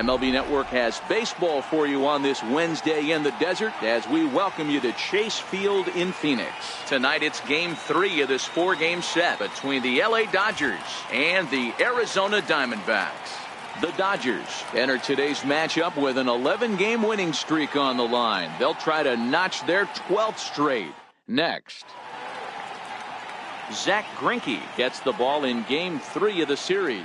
MLB Network has baseball for you on this Wednesday in the desert as we welcome you to Chase Field in Phoenix. Tonight it's Game 3 of this 4-game set between the LA Dodgers and the Arizona Diamondbacks. The Dodgers enter today's matchup with an 11-game winning streak on the line. They'll try to notch their 12th straight. Next, Zack Greinke gets the ball in Game 3 of the series.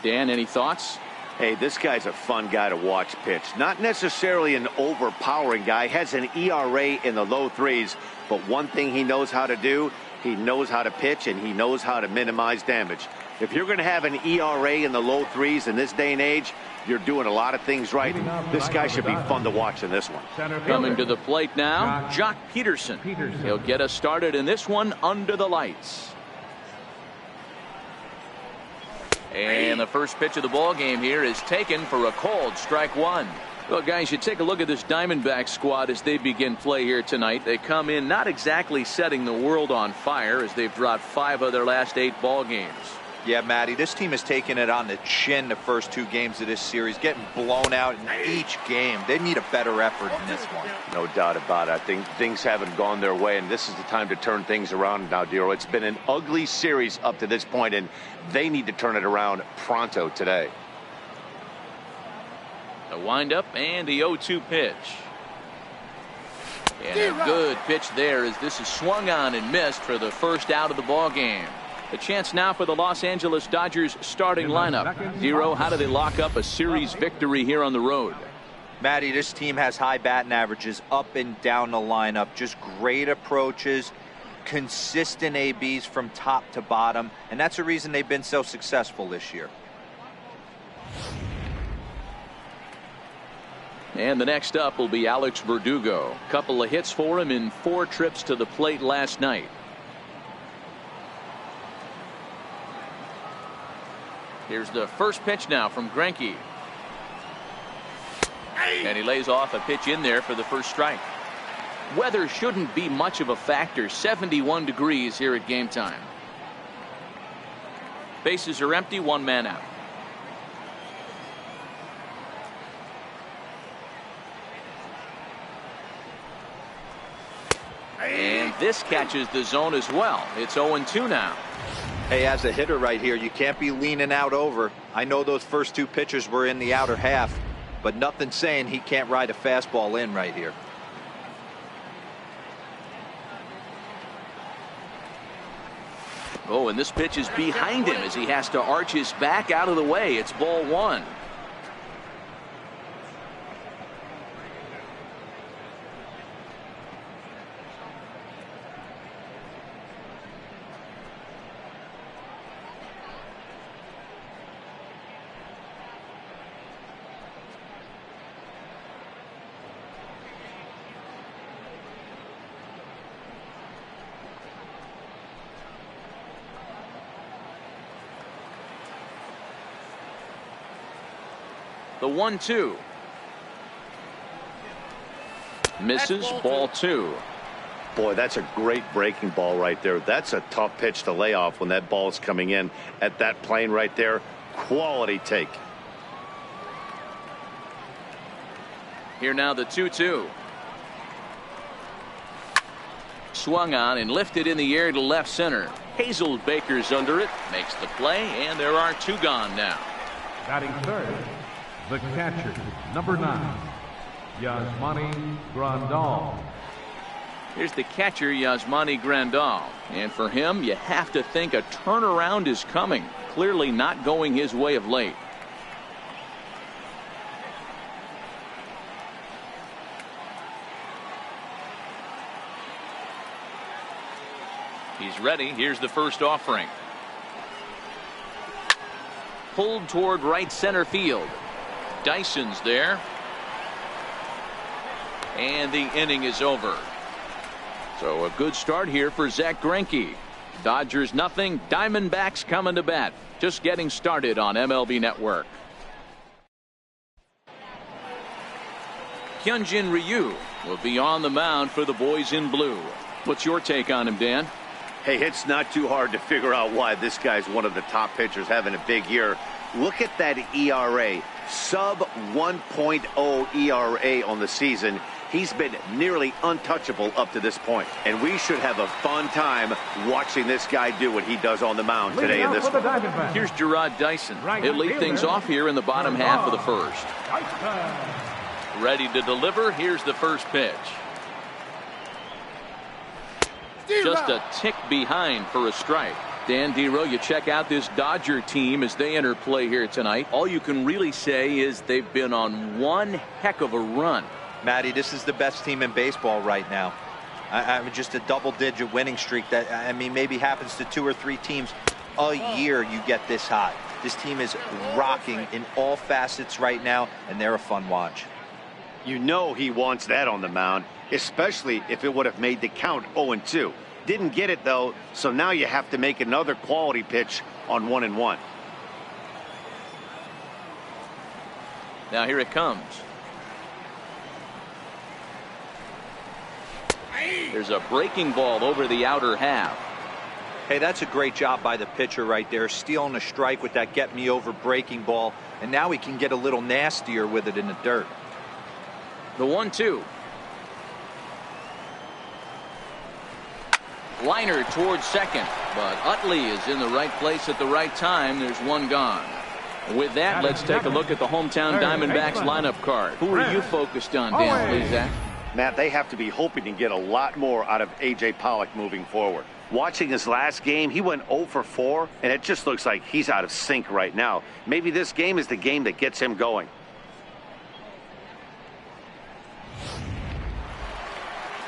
Dan, any thoughts? Hey, this guy's a fun guy to watch pitch. Not necessarily an overpowering guy. Has an ERA in the low 3s. But one thing he knows how to do, he knows how to pitch and he knows how to minimize damage. If you're going to have an ERA in the low 3s in this day and age, you're doing a lot of things right. This guy should be fun to watch in this one. Coming to the plate now, Jock Peterson. He'll get us started in this one under the lights. And the first pitch of the ball game here is taken for a called strike one. Well, guys, you take a look at this Diamondback squad as they begin play here tonight. They come in not exactly setting the world on fire as they've dropped 5 of their last 8 ball games. Yeah, Matty, this team has taken it on the chin the first 2 games of this series, getting blown out in each game. They need a better effort in this one. No doubt about it. I think things haven't gone their way, and this is the time to turn things around now, Dero. It's been an ugly series up to this point, and they need to turn it around pronto today. The windup and the 0-2 pitch. And a good pitch there as this is swung on and missed for the first out of the ball game. The chance now for the Los Angeles Dodgers starting lineup. Zero, how do they lock up a series victory here on the road? Matty, this team has high batting averages up and down the lineup. Just great approaches, consistent ABs from top to bottom, and that's the reason they've been so successful this year. And the next up will be Alex Verdugo. Couple of hits for him in 4 trips to the plate last night. Here's the first pitch now from Greinke. And he lays off a pitch in there for the first strike. Weather shouldn't be much of a factor. 71 degrees here at game time. Bases are empty, 1 man out. And this catches the zone as well. It's 0-2 now. Hey, as a hitter right here, you can't be leaning out over. I know those first 2 pitches were in the outer half, but nothing saying he can't ride a fastball in right here. Oh, and this pitch is behind him as he has to arch his back out of the way. It's ball 1. The 1-2. Misses, ball 2. Boy, that's a great breaking ball right there. That's a tough pitch to lay off when that ball is coming in at that plane right there. Quality take. Here now the 2-2. Swung on and lifted in the air to left center. Hazelbaker's under it, makes the play, and there are 2 gone now. Batting third, the catcher, number 9, Yasmani Grandal. Here's the catcher, Yasmani Grandal. And for him, you have to think a turnaround is coming. Clearly not going his way of late. He's ready. Here's the first offering. Pulled toward right center field. Dyson's there. And the inning is over. So a good start here for Zack Greinke. Dodgers nothing. Diamondbacks coming to bat. Just getting started on MLB Network. Hyunjin Ryu will be on the mound for the boys in blue. What's your take on him, Dan? Hey, it's not too hard to figure out why this guy's one of the top pitchers having a big year. Look at that ERA, sub 1.0 ERA on the season. He's been nearly untouchable up to this point. And we should have a fun time watching this guy do what he does on the mound today in this one. Here's Gerard Dyson. He'll lead things off here in the bottom half of the first. Ready to deliver. Here's the first pitch. Just a tick behind for a strike. Dan Dero, you check out this Dodger team as they enter play here tonight. All you can really say is they've been on one heck of a run. Matty, this is the best team in baseball right now. I mean, just a double-digit winning streak that, I mean, maybe happens to 2 or 3 teams a year. You get this hot. This team is rocking in all facets right now, and they're a fun watch. You know he wants that on the mound, especially if it would have made the count 0-2. Didn't get it, though, so now you have to make another quality pitch on 1-1. Now here it comes. There's a breaking ball over the outer half. Hey, that's a great job by the pitcher right there, stealing a strike with that get-me-over breaking ball, and now he can get a little nastier with it in the dirt. The 1-2. Liner towards second, but Utley is in the right place at the right time. There's one gone. With that, let's take a look at the hometown Diamondbacks lineup card. Who are you focused on, Dan, please, Zach? Matt, they have to be hoping to get a lot more out of A.J. Pollock moving forward. Watching his last game, he went 0 for 4, and it just looks like he's out of sync right now. Maybe this game is the game that gets him going.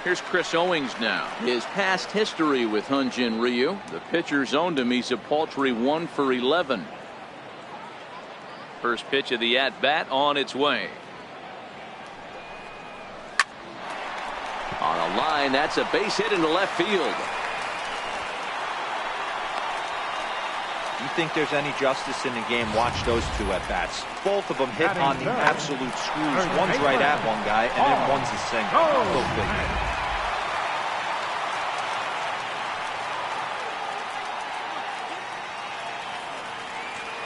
Here's Chris Owings now. His past history with Hyun-Jin Ryu. The pitcher's owned him. He's a paltry 1 for 11. First pitch of the at-bat on its way. On a line, that's a base hit into left field. You think there's any justice in the game? Watch those 2 at-bats. Both of them hit on the absolute screws. One's right at one guy, and then one's a single. Go figure.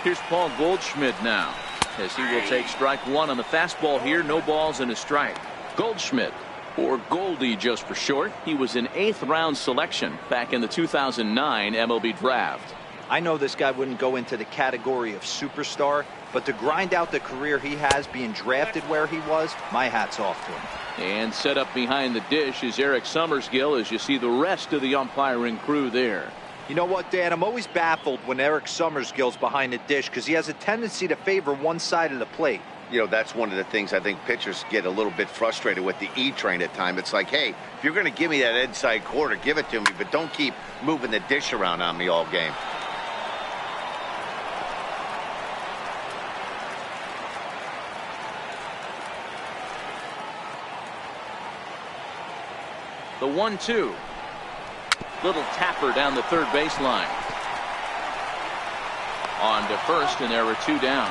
Here's Paul Goldschmidt now, as he will take strike 1 on the fastball here. No balls and a strike. Goldschmidt, or Goldie just for short. He was an 8th round selection back in the 2009 MLB draft. I know this guy wouldn't go into the category of superstar, but to grind out the career he has being drafted where he was, my hat's off to him. And set up behind the dish is Eric Summersgill, as you see the rest of the umpiring crew there. You know what, Dan? I'm always baffled when Eric Summersgill's behind the dish because he has a tendency to favor one side of the plate. You know, that's one of the things I think pitchers get a little bit frustrated with the E-train at times. It's like, hey, if you're going to give me that inside quarter, give it to me, but don't keep moving the dish around on me all game. The 1-2. Little tapper down the third baseline. On to first, and there were 2 down.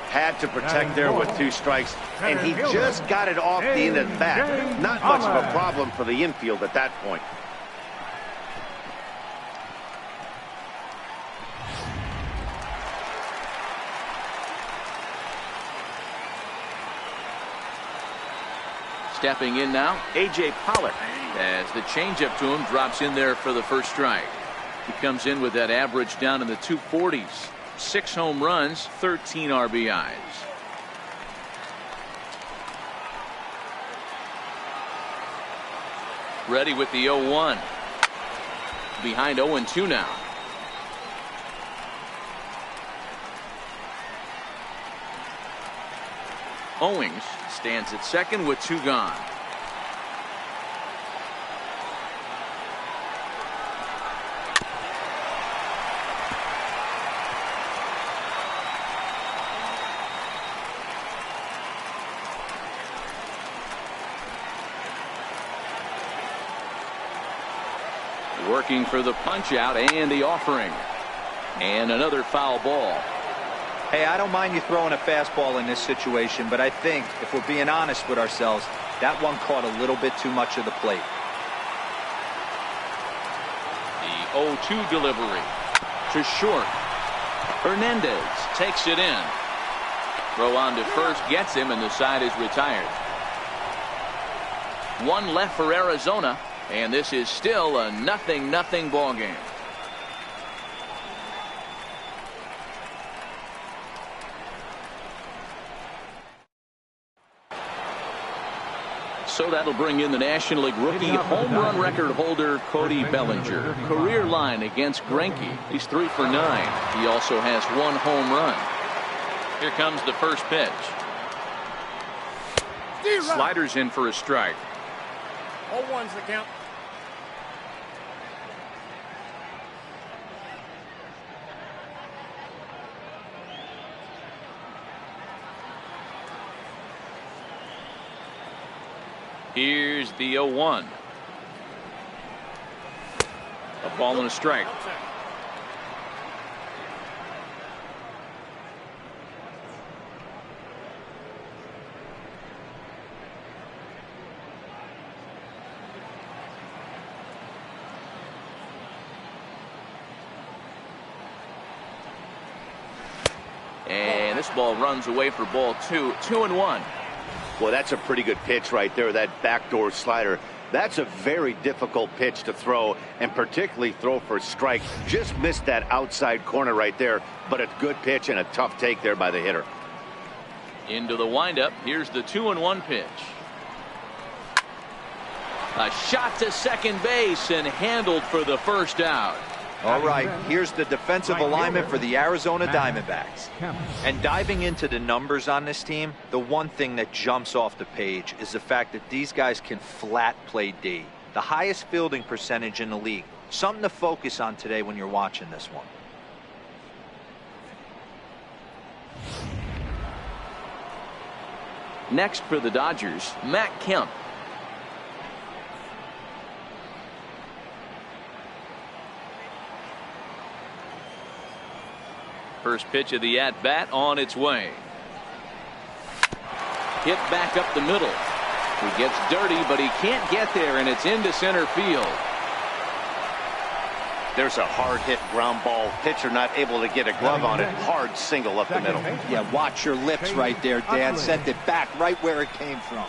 Had to protect there with 2 strikes, and he just got it off the end of the bat. Not much of a problem for the infield at that point. Stepping in now, A.J. Pollock, as the changeup to him drops in there for the first strike. He comes in with that average down in the 240s. 6 home runs, 13 RBIs. Ready with the 0-1. Behind 0-2 now. Owings stands at second with 2 gone. Working for the punch out and the offering. And another foul ball. Hey, I don't mind you throwing a fastball in this situation, but I think if we're being honest with ourselves, That one caught a little bit too much of the plate. The 0-2 delivery to short. Hernandez takes it in. Throw on to first gets him, and the side is retired. One left for Arizona, and this is still a 0-0 ball game. So that'll bring in the National League rookie home run record holder Cody Bellinger. Career line against Greinke. He's 3 for 9. He also has 1 home run. Here comes the first pitch. Sliders in for a strike. 0-1's the count. Here's the 0-1. A ball and a strike. And this ball runs away for ball 2. 2-1. Well, that's a pretty good pitch right there, that backdoor slider. That's a very difficult pitch to throw, and particularly throw for a strike. Just missed that outside corner right there, but a good pitch and a tough take there by the hitter. Into the windup. Here's the 2-1 pitch. A shot to second base and handled for the first out. All right, here's the defensive alignment for the Arizona Diamondbacks. And diving into the numbers on this team, the one thing that jumps off the page is the fact that these guys can flat play D. The highest fielding percentage in the league. Something to focus on today when you're watching this one. Next for the Dodgers, Matt Kemp. First pitch of the at-bat on its way. Hit back up the middle. He gets dirty, but he can't get there, and it's into center field. There's a hard hit ground ball. Pitcher not able to get a glove on it. Hard single up the middle. Yeah, watch your lips right there, Dan. Sent it back right where it came from.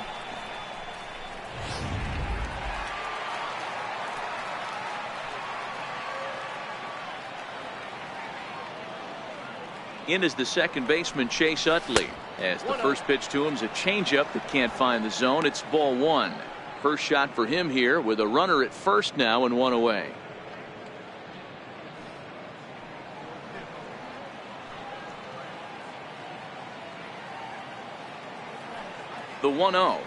In is the second baseman, Chase Utley. As the first pitch to him is a changeup that can't find the zone. It's ball 1. First shot for him here with a runner at first now and 1 away. The 1-0.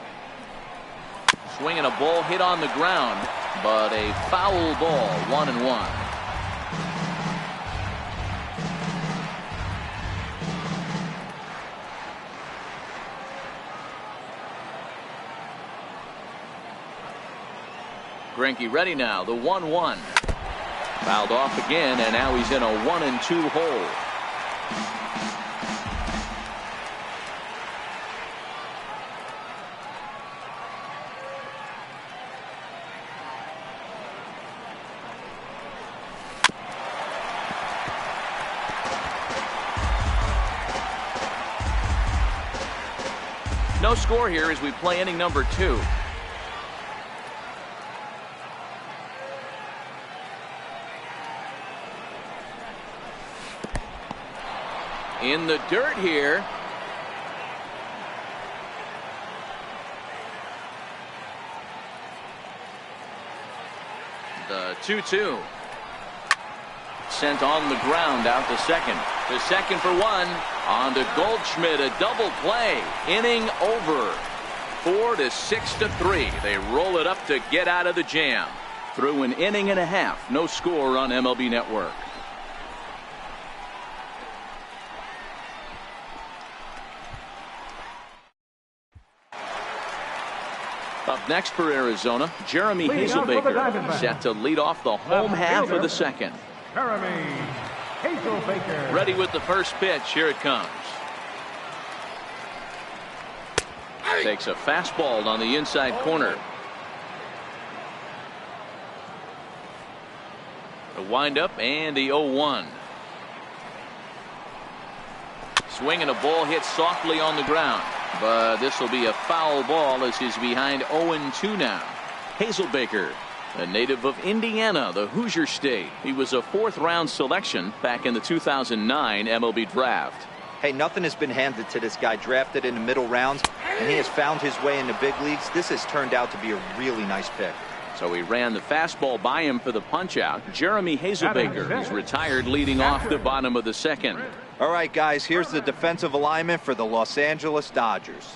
Swinging a ball hit on the ground, but a foul ball. 1-1. Greinke ready now. The 1-1. Fouled off again, and now he's in a 1-2 hole. No score here as we play inning number 2. In the dirt here. The 2-2. Sent on the ground out to second. The second for 1. On to Goldschmidt. A double play. Inning over. 4-6-3. They roll it up to get out of the jam. Through an inning and a half. No score on MLB Network. Up next for Arizona, Jeremy Hazelbaker, set to lead off the home half of the second. Jeremy Hazelbaker. Ready with the first pitch. Here it comes. Takes a fastball on the inside corner. The windup and the 0-1. Swing and a ball hit softly on the ground, but this will be a foul ball as he's behind 0-2 now. Hazelbaker, a native of Indiana, the Hoosier State. He was a fourth-round selection back in the 2009 MLB draft. Hey, nothing has been handed to this guy. Drafted in the middle rounds, and he has found his way in the big leagues. This has turned out to be a really nice pick. So he ran the fastball by him for the punch-out. Jeremy Hazelbaker is retired leading off the bottom of the second. All right, guys, here's the defensive alignment for the Los Angeles Dodgers.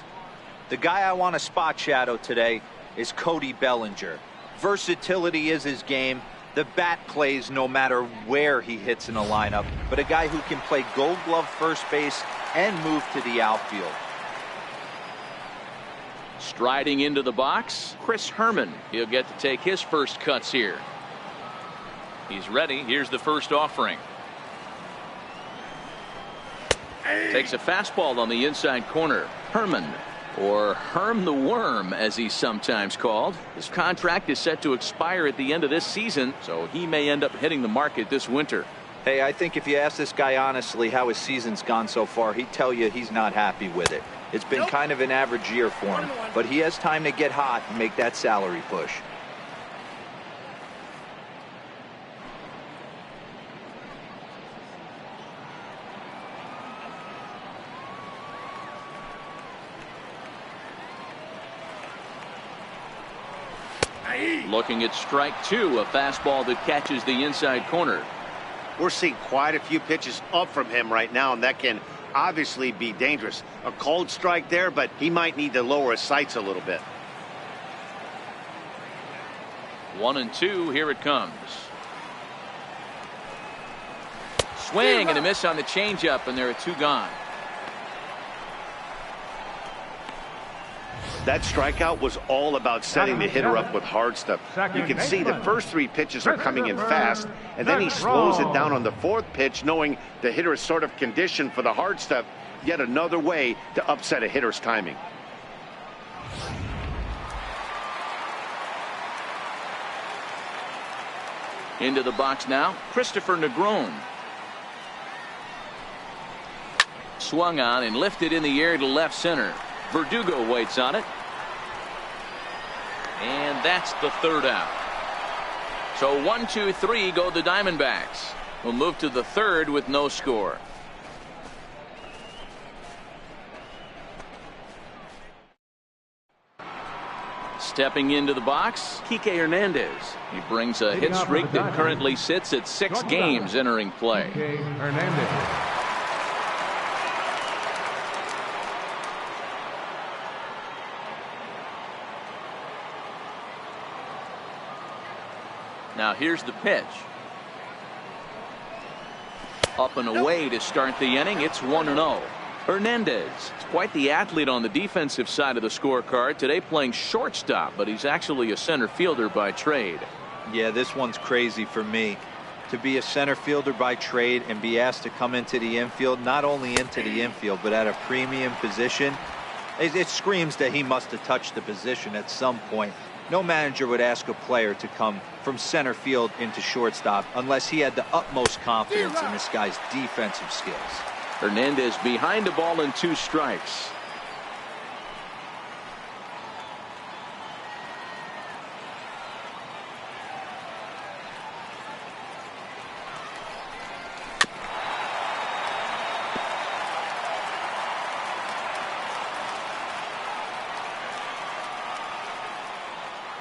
The guy I want to spot shadow today is Cody Bellinger. Versatility is his game. The bat plays no matter where he hits in a lineup, but a guy who can play Gold Glove first base and move to the outfield. Striding into the box, Chris Herman. He'll get to take his first cuts here. He's ready. Here's the first offering. Takes a fastball on the inside corner. Herman, or Herm the Worm as he's sometimes called. His contract is set to expire at the end of this season, so he may end up hitting the market this winter. Hey, I think if you ask this guy honestly how his season's gone so far, he'd tell you he's not happy with it. It's been kind of an average year for him, but he has time to get hot and make that salary push. Looking at strike two, a fastball that catches the inside corner. We're seeing quite a few pitches up from him right now, and that can obviously be dangerous. A cold strike there, but he might need to lower his sights a little bit. 1-2, here it comes. Swing and a miss on the changeup, and there are two gone. That strikeout was all about setting the hitter up with hard stuff. You can see the first three pitches are coming in fast, and then he slows it down on the fourth pitch, knowing the hitter is sort of conditioned for the hard stuff. Yet another way to upset a hitter's timing. Into the box now, Christopher Negron. Swung on and lifted in the air to left center. Verdugo waits on it. And that's the third out. So 1-2-3 go the Diamondbacks. We'll move to the third with no score. Stepping into the box, Kike Hernandez. He brings a hit streak that currently sits at 6 games entering play. Hernandez. Now here's the pitch. Up and away to start the inning. It's 1-0. Hernandez is quite the athlete on the defensive side of the scorecard today, playing shortstop, but he's actually a center fielder by trade. Yeah, this one's crazy for me. To be a center fielder by trade and be asked to come into the infield, not only into the infield, but at a premium position, it screams that he must have touched the position at some point. No manager would ask a player to come from center field into shortstop unless he had the utmost confidence in this guy's defensive skills. Hernandez behind the ball and 2 strikes.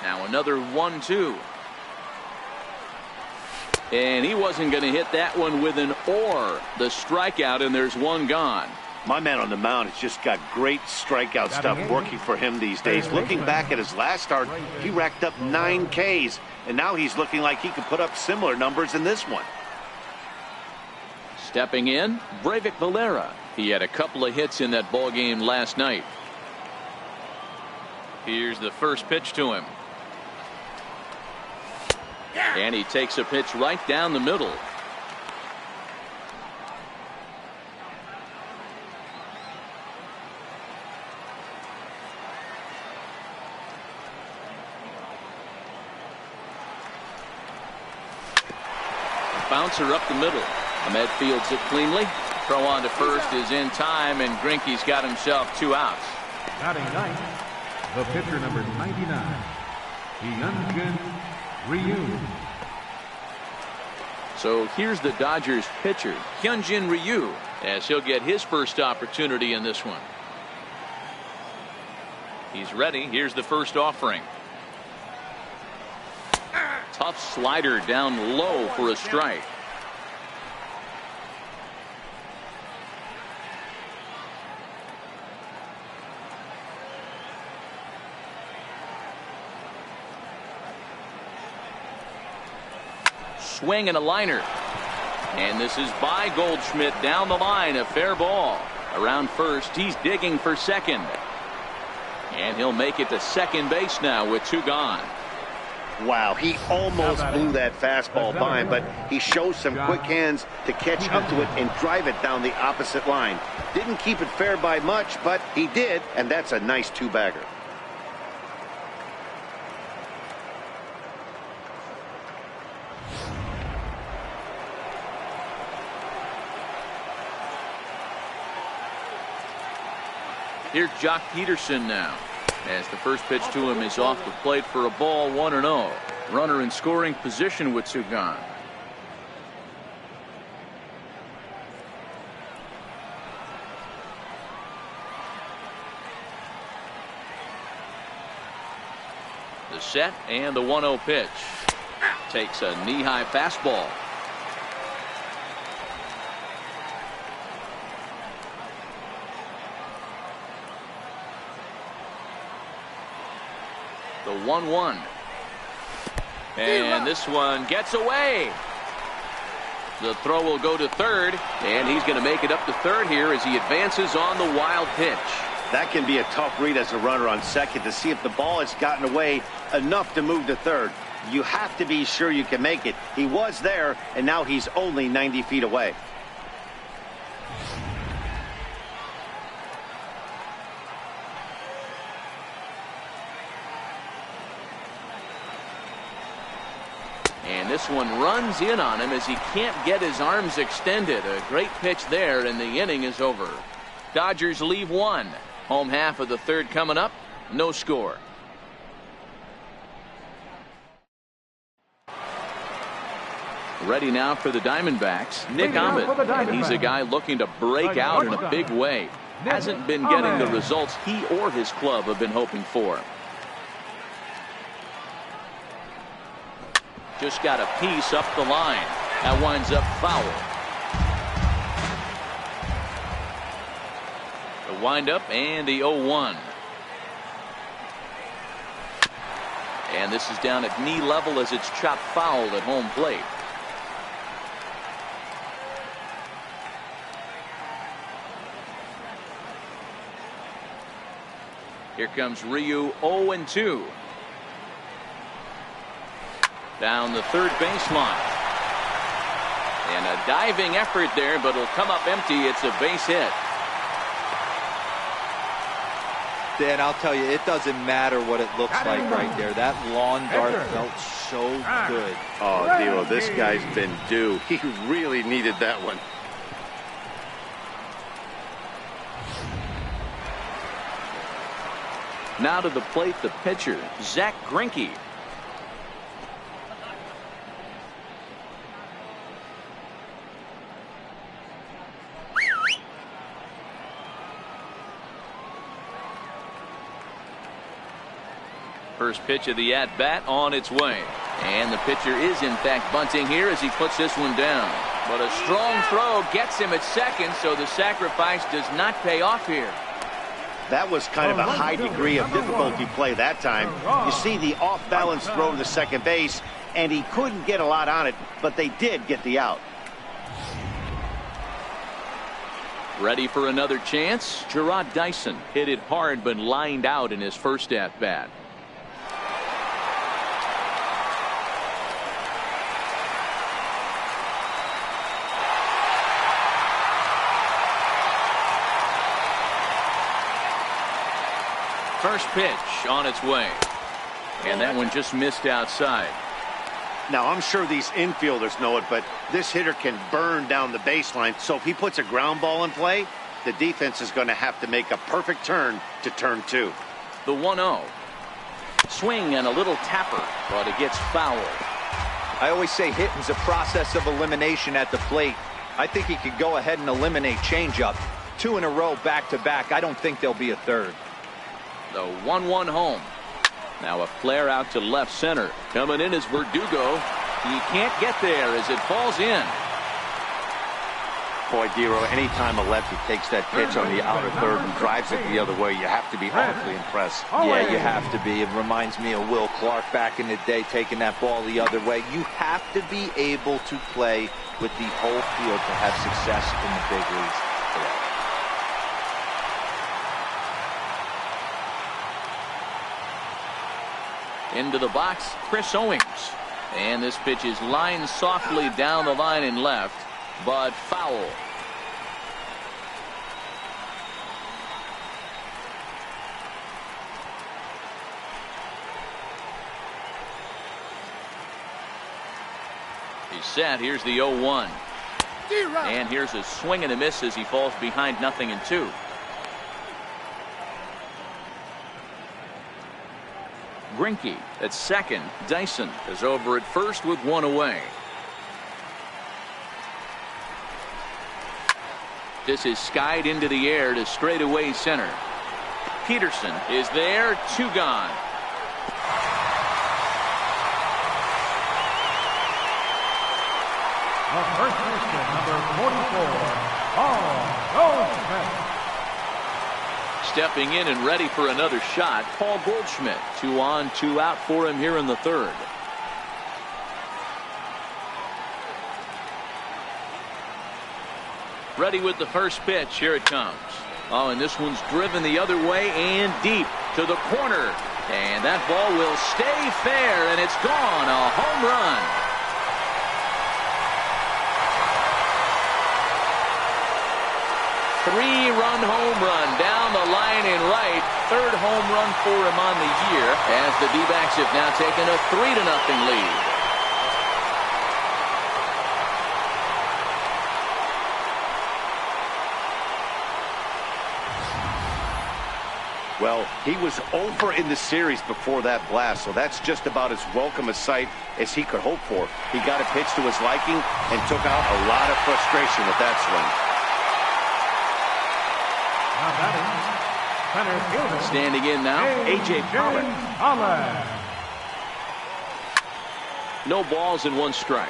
Now another 1-2. And he wasn't going to hit that one with an or. The strikeout, and there's 1 gone. My man on the mound has just got great strikeout stuff working for him these days. Looking back at his last start, he racked up 9 Ks, and now he's looking like he could put up similar numbers in this one. Stepping in, Breivik Valera. He had a couple of hits in that ball game last night. Here's the first pitch to him. And he takes a pitch right down the middle. bouncer up the middle. Ahmed fields it cleanly. Throw on to first is in time, and Greinke's got himself 2 outs. Batting ninth, the pitcher number 99, Hyunjin Ryu. So here's the Dodgers pitcher, Hyunjin Ryu, as he'll get his first opportunity in this one. He's ready. Here's the first offering. Tough slider down low for a strike. Swing and a liner. And this is by Goldschmidt down the line. A fair ball. Around first, he's digging for second. And he'll make it to second base now with 2 gone. Wow, he almost blew that fastball by him, but he shows some quick hands to catch up to it and drive it down the opposite line. Didn't keep it fair by much, but he did, and that's a nice 2-bagger. Here's Jock Peterson now, as the first pitch to him is off the plate for a ball, 1-0. Runner in scoring position with 2 gone. The set and the 1-0 pitch. Takes a knee-high fastball. The 1-1. And this one gets away. The throw will go to third, and he's going to make it up to third here as he advances on the wild pitch. That can be a tough read as a runner on second to see if the ball has gotten away enough to move to third. You have to be sure you can make it. He was there, and now he's only 90 feet away. And this one runs in on him as he can't get his arms extended. A great pitch there, and the inning is over. Dodgers leave 1. Home half of the third coming up. No score. Ready now for the Diamondbacks, Nick Ahmed. And he's a guy looking to break out in a big way. Hasn't been getting the results he or his club have been hoping for. Just got a piece up the line. That winds up foul. The windup and the 0-1. And this is down at knee level as it's chopped foul at home plate. Here comes Ryu, 0-2. Down the third baseline. And a diving effort there, but it'll come up empty. It's a base hit. Dan, I'll tell you, it doesn't matter what it looks like right there. That lawn dart felt so good. Oh, Dero, this guy's been due. He really needed that one. Now to the plate, the pitcher, Zack Greinke. First pitch of the at-bat on its way. And the pitcher is in fact bunting here as he puts this one down. But a strong throw gets him at second, so the sacrifice does not pay off here. That was kind of a high degree of difficulty play that time. You see the off-balance throw to second base, and he couldn't get a lot on it, but they did get the out. Ready for another chance? Gerard Dyson hit it hard but lined out in his first at-bat. First pitch on its way. And that one just missed outside. Now, I'm sure these infielders know it, but this hitter can burn down the baseline. So if he puts a ground ball in play, the defense is going to have to make a perfect turn to turn 2. The 1-0. Swing and a little tapper, but it gets fouled. I always say hitting's a process of elimination at the plate. I think he could go ahead and eliminate changeup. 2 in a row back-to-back. I don't think there'll be a third. The 1-1 home. Now a flare out to left center. Coming in is Verdugo. He can't get there as it falls in. Boy, Dero, anytime a lefty takes that pitch on the outer third and drives it the other way, you have to be awfully impressed. Yeah, you have to be. It reminds me of Will Clark back in the day taking that ball the other way. You have to be able to play with the whole field to have success in the big leagues today. Into the box, Chris Owings. And this pitch is lined softly down the line in left, but foul. He's set. Here's the 0-1. And here's a swing and a miss as he falls behind 0-2. Greinke at second. Dyson is over at first with 1 away. This is skied into the air to straightaway center. Peterson is there. 2 gone. The first baseman, number 44, Paul Goldschmidt. Stepping in and ready for another shot, Paul Goldschmidt. 2 on, 2 out for him here in the third. Ready with the first pitch. Here it comes. Oh, and this one's driven the other way and deep to the corner. And that ball will stay fair, and it's gone. A home run. Three-run home run down the line in right. 3rd home run for him on the year as the D-backs have now taken a 3-0 lead. Well, he was over in the series before that blast, so that's just about as welcome a sight as he could hope for. He got a pitch to his liking and took out a lot of frustration with that swing. Standing in now, A.J. Pollock. No balls and 1 strike.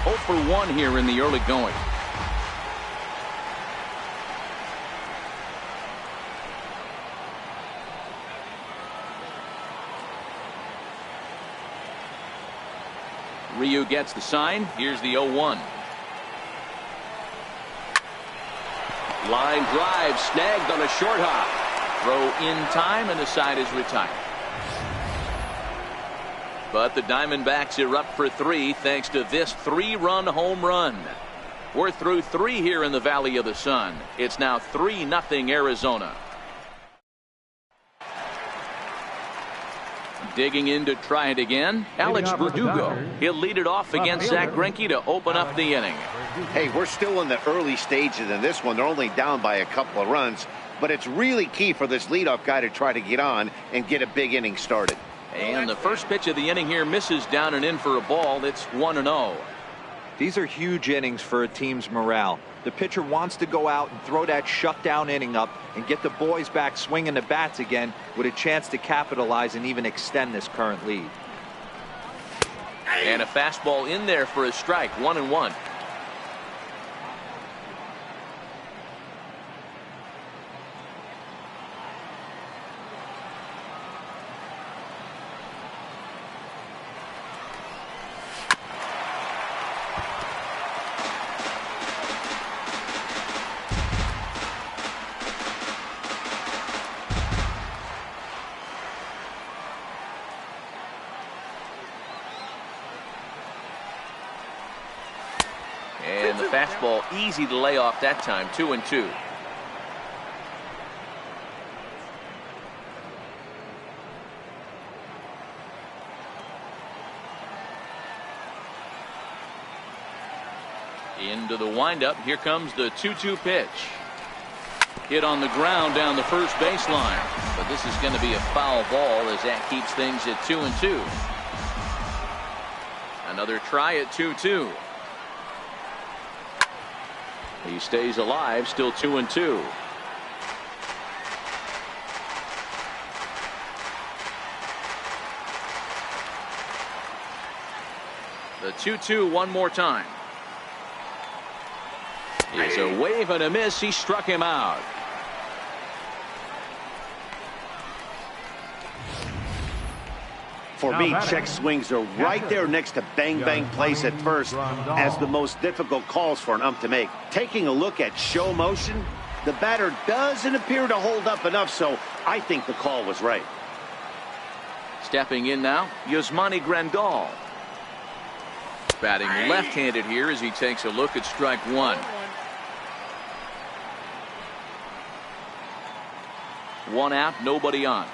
0 for 1 here in the early going. Ryu gets the sign. Here's the 0-1. Line drive snagged on a short hop. Throw in time and the side is retired. But the Diamondbacks erupt for 3 thanks to this 3-run home run. We're through 3 here in the Valley of the Sun. It's now 3-0 Arizona. Digging in to try it again, Alex Verdugo. He'll lead it off against Zach Greinke to open up the inning. Hey, we're still in the early stages in this one. They're only down by a couple of runs, but it's really key for this leadoff guy to try to get on and get a big inning started. And the first pitch of the inning here misses down and in for a ball. It's 1-0. These are huge innings for a team's morale. The pitcher wants to go out and throw that shutdown inning up and get the boys back swinging the bats again with a chance to capitalize and even extend this current lead. And a fastball in there for a strike. 1-1. And the fastball easy to lay off that time. 2-2. Into the windup. Here comes the 2-2 pitch. Hit on the ground down the first baseline. But this is going to be a foul ball as that keeps things at 2-2. Another try at 2-2. He stays alive, still 2-2. The 2-2 one more time. It's a wave and a miss. He struck him out. For me, check swings are right there next to bang bang plays at first as the most difficult calls for an ump to make. Taking a look at show motion, the batter doesn't appear to hold up enough, so I think the call was right. Stepping in now, Yasmani Grandal. Batting left-handed here as he takes a look at strike one. 1 out, nobody on.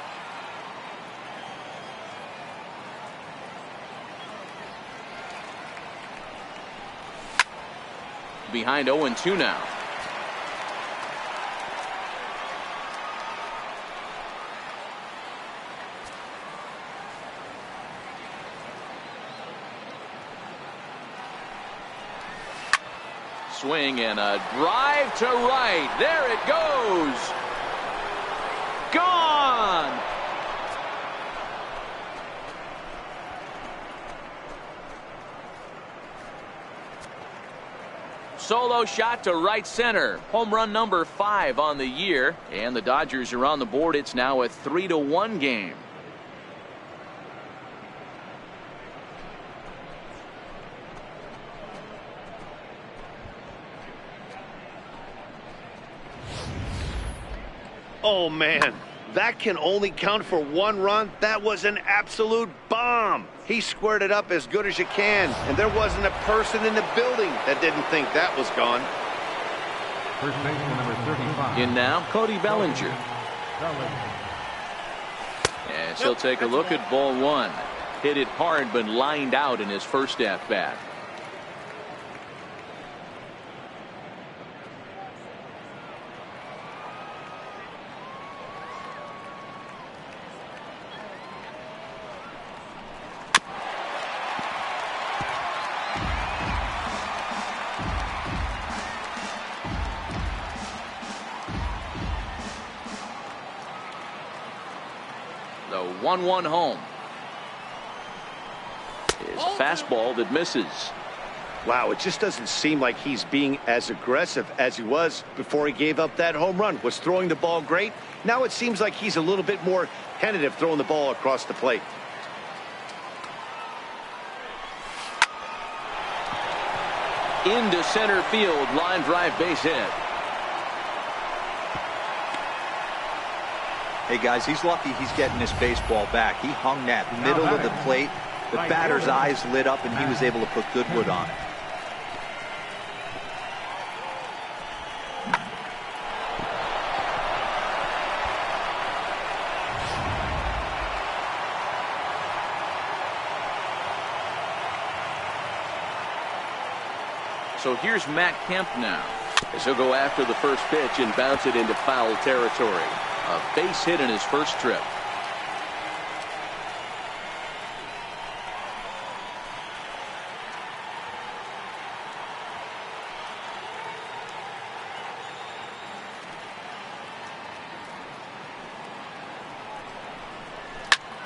Behind 0-2 now. Swing and a drive to right. There it goes. Gone. Solo shot to right center. Home run number 5 on the year. And the Dodgers are on the board. It's now a 3-1 game. Oh, man, that can only count for 1 run. That was an absolute bomb. He squared it up as good as you can, and there wasn't a person in the building that didn't think that was gone. First baseman number 35. In now, Cody Bellinger. And he'll take a look at ball 1. Hit it hard, but lined out in his first at bat. The 1-1 home. Is a fastball that misses. Wow, it just doesn't seem like he's being as aggressive as he was before he gave up that home run. Was throwing the ball great. Now it seems like he's a little bit more tentative throwing the ball across the plate. Into center field, line drive, base hit. Hey guys, he's lucky he's getting this baseball back. He hung that middle of the plate. The batter's eyes lit up and he was able to put good wood on it. So here's Matt Kemp now, as he'll go after the first pitch and bounce it into foul territory. A base hit in his first trip.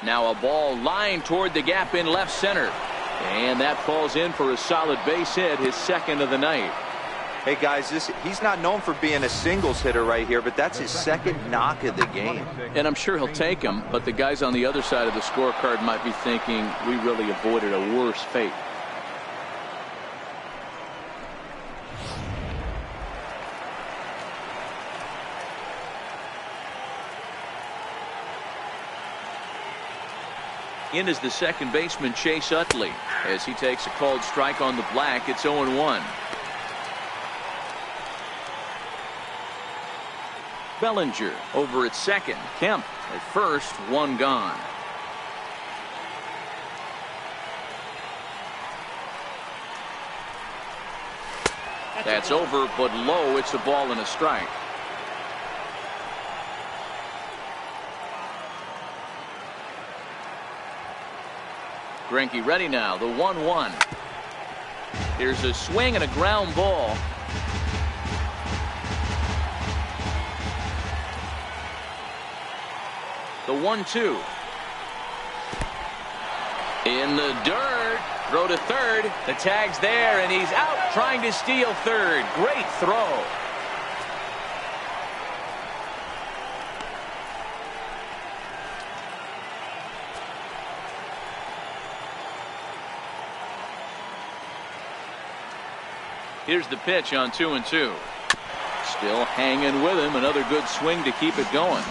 Now a ball lined toward the gap in left center. And that falls in for a solid base hit, his second of the night. Hey guys, he's not known for being a singles hitter right here, but that's his second knock of the game. And I'm sure he'll take him, but the guys on the other side of the scorecard might be thinking we really avoided a worse fate. In is the second baseman, Chase Utley, as he takes a called strike on the black. It's 0-1. Bellinger over at second. Kemp at first, 1 gone. That's over, but low. It's a ball and a strike. Greinke ready now. The 1-1. Here's a swing and a ground ball. The 1-2. In the dirt. Throw to third. The tag's there, and he's out trying to steal third. Great throw. Here's the pitch on 2-2. Still hanging with him. Another good swing to keep it going.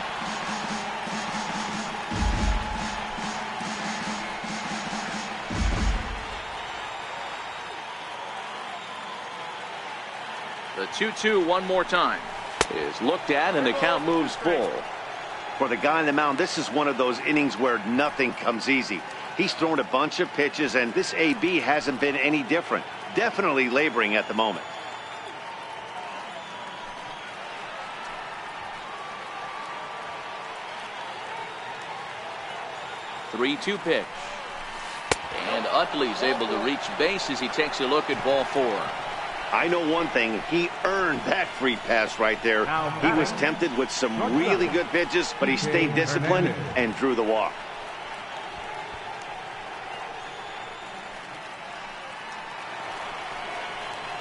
The 2-2 one more time is looked at, and the count moves full. For the guy on the mound, this is one of those innings where nothing comes easy. He's thrown a bunch of pitches, and this AB hasn't been any different. Definitely laboring at the moment. Three-two pitch. And Utley's able to reach base as he takes a look at ball 4. I know one thing, he earned that free pass right there. He was tempted with some really good pitches, but he stayed disciplined and drew the walk.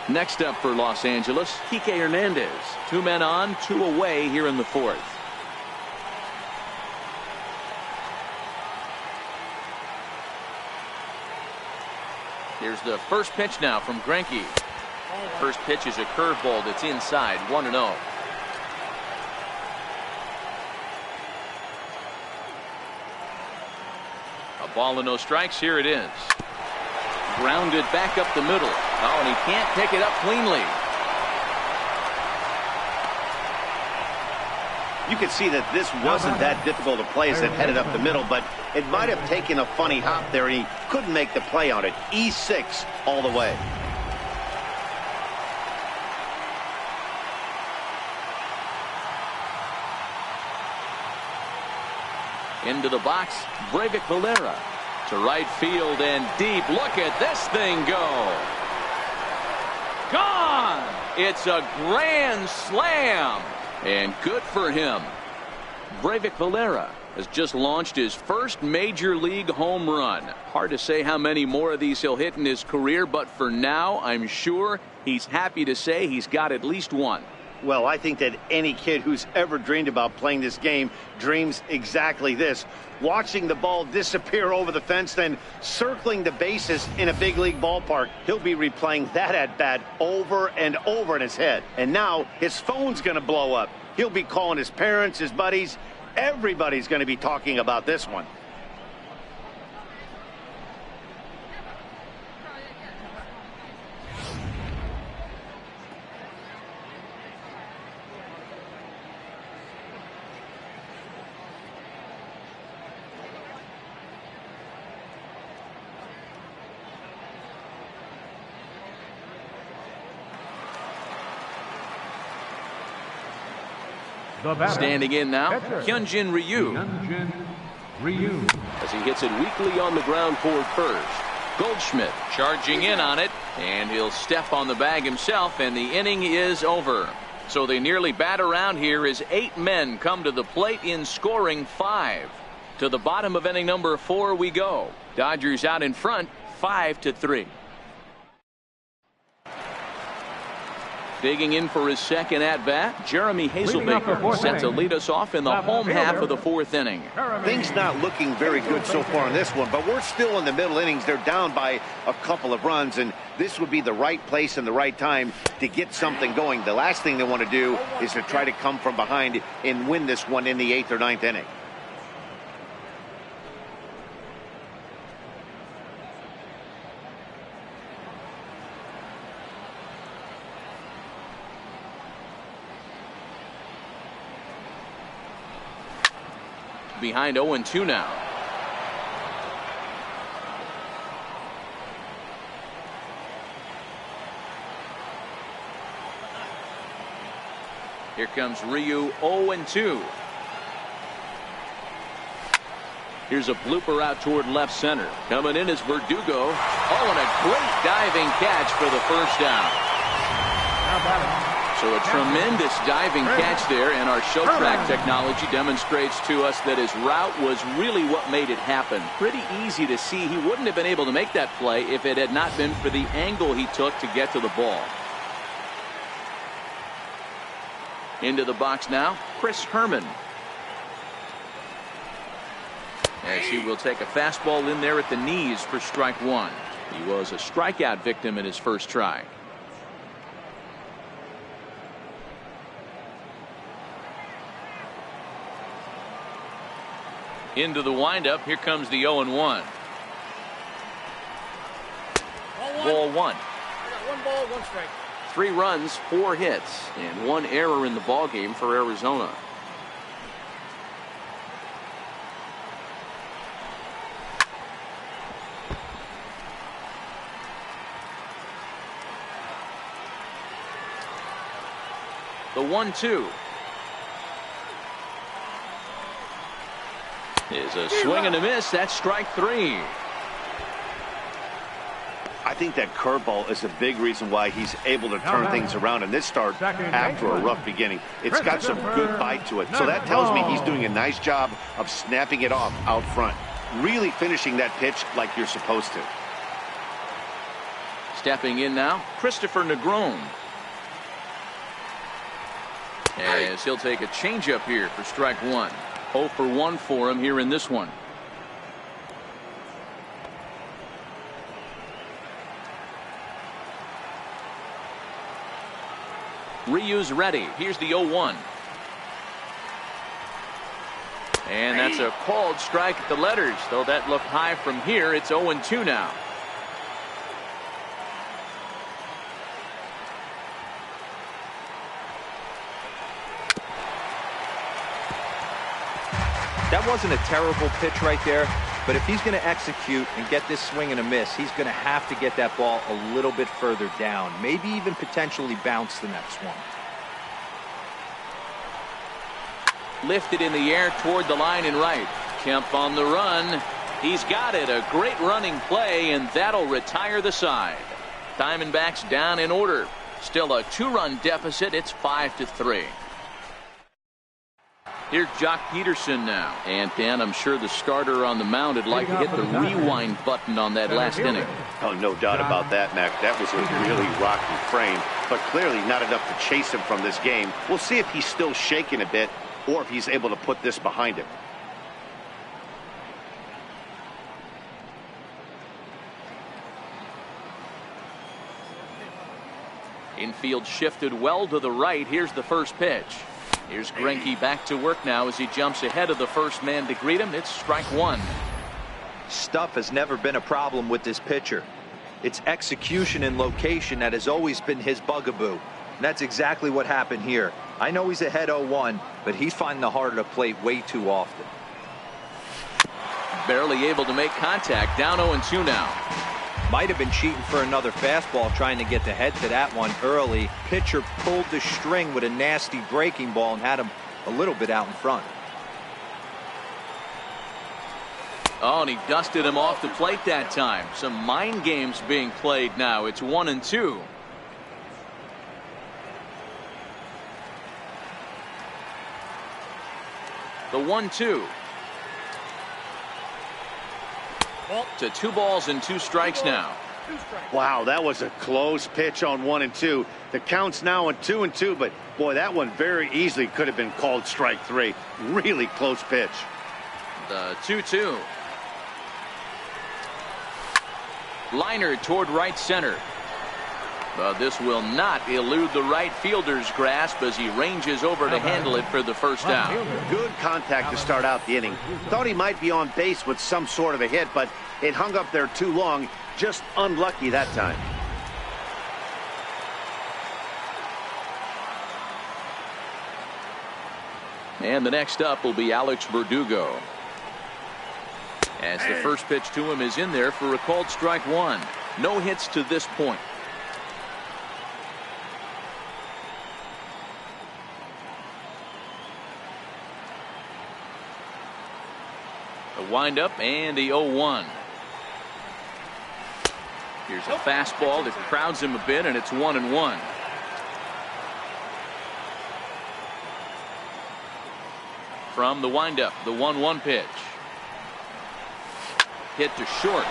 Next up for Los Angeles, Kike Hernandez. 2 men on, 2 away here in the 4th. Here's the first pitch now from Greinke. First pitch is a curveball that's inside, 1-0. A ball and no strikes. Here it is. Grounded back up the middle. Oh, and he can't pick it up cleanly. You can see that this wasn't that difficult a play as it headed up the middle, but it might have taken a funny hop there, and he couldn't make the play on it. E6 all the way. Into the box, Breyvic Valera. To right field and deep. Look at this thing go. Gone! It's a grand slam. And good for him. Breyvic Valera has just launched his first major league home run. Hard to say how many more of these he'll hit in his career, but for now, I'm sure he's happy to say he's got at least one. Well, I think that any kid who's ever dreamed about playing this game dreams exactly this. Watching the ball disappear over the fence, then circling the bases in a big league ballpark. He'll be replaying that at-bat over and over in his head. And now his phone's going to blow up. He'll be calling his parents, his buddies. Everybody's going to be talking about this one. Standing in now, Hyunjin Ryu. As he hits it weakly on the ground toward first. Goldschmidt charging in on it, and he'll step on the bag himself, and the inning is over. So they nearly bat around here as 8 men come to the plate in scoring 5. To the bottom of inning number 4 we go. Dodgers out in front, 5-3. Digging in for his second at-bat, Jeremy Hazelbaker set to lead us off in the home half of the 4th inning. Things not looking very good so far in this one, but we're still in the middle innings. They're down by a couple of runs, and this would be the right place and the right time to get something going. The last thing they want to do is to try to come from behind and win this one in the 8th or 9th inning. Behind 0-2 now. Here comes Ryu, 0-2. Here's a blooper out toward left center. Coming in is Verdugo. Oh, and a great diving catch for the first down. So a tremendous diving catch there, and our show track technology demonstrates to us that his route was really what made it happen. Pretty easy to see he wouldn't have been able to make that play if it had not been for the angle he took to get to the ball. Into the box now, Chris Herman. As he will take a fastball in there at the knees for strike one. He was a strikeout victim in his first try. Into the windup. Here comes the 0-1. Ball one. I got 1 ball, 1 strike. 3 runs, 4 hits, and 1 error in the ball game for Arizona. The 1-2 is a swing and a miss. That's strike 3. I think that curveball is a big reason why he's able to turn things around in this start after a rough beginning. It's got some good bite to it. So that tells me he's doing a nice job of snapping it off out front. Really finishing that pitch like you're supposed to. Stepping in now, Christopher Negron. As he'll take a changeup here for strike 1. 0 for 1 for him here in this one. Ryu's ready. Here's the 0-1. And that's a called strike at the letters. Though that looked high from here, it's 0-2 now. That wasn't a terrible pitch right there, but if he's going to execute and get this swing and a miss, he's going to have to get that ball a little bit further down, maybe even potentially bounce the next one. Lifted in the air toward the line and right. Kemp on the run. He's got it. A great running play, and that'll retire the side. Diamondbacks down in order. Still a 2-run deficit. It's 5-3. Here's Jock Peterson now. And Dan, I'm sure the starter on the mound would like to hit the rewind button on that last inning. Oh, no doubt about that, Mac. That was a really rocky frame, but clearly not enough to chase him from this game. We'll see if he's still shaking a bit or if he's able to put this behind him. Infield shifted well to the right. Here's the first pitch. Here's Greinke back to work now as he jumps ahead of the first man to greet him. It's strike 1. Stuff has never been a problem with this pitcher. It's execution and location that has always been his bugaboo. And that's exactly what happened here. I know he's ahead 0-1, but he's finding the heart of the plate way too often. Barely able to make contact. Down 0-2 now. Might have been cheating for another fastball, trying to get the head to that one early. Pitcher pulled the string with a nasty breaking ball and had him a little bit out in front. Oh, and he dusted him off the plate that time. Some mind games being played now. It's 1-2. The 1-2. To 2 balls and 2 strikes now. Wow, that was a close pitch on 1 and 2. The count's now on 2 and 2, but boy, that one very easily could have been called strike 3. Really close pitch. The 2-2. Liner toward right center. But this will not elude the right fielder's grasp as he ranges over to handle it for the first down. Good contact to start out the inning. Thought he might be on base with some sort of a hit, but it hung up there too long. Just unlucky that time. And the next up will be Alex Verdugo. As the first pitch to him is in there for a called strike 1. No hits to this point. The windup and the 0-1. Here's a fastball that crowds him a bit, and it's 1-1. From the windup, the 1-1 pitch. Hit to short.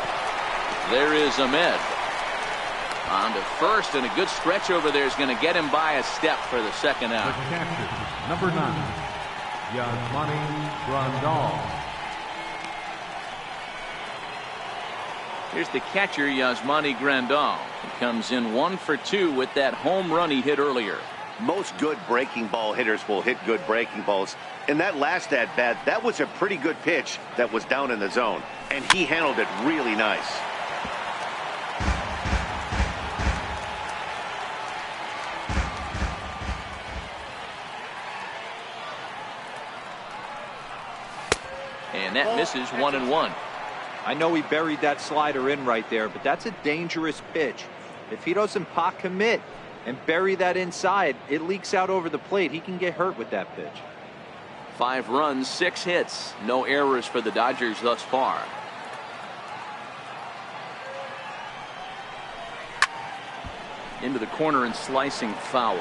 There is Ahmed. On to first, and a good stretch over there is going to get him by a step for the second out. The catcher, number 9, Yasmani Grandal. Here's the catcher, Yasmani Grandal. He comes in 1 for 2 with that home run he hit earlier. Most good breaking ball hitters will hit good breaking balls. In that last at-bat, that was a pretty good pitch that was down in the zone, and he handled it really nice. And that misses 1-1. I know he buried that slider in right there, but that's a dangerous pitch. If he doesn't pot commit and bury that inside, it leaks out over the plate. He can get hurt with that pitch. 5 runs, 6 hits. No errors for the Dodgers thus far. Into the corner and slicing foul.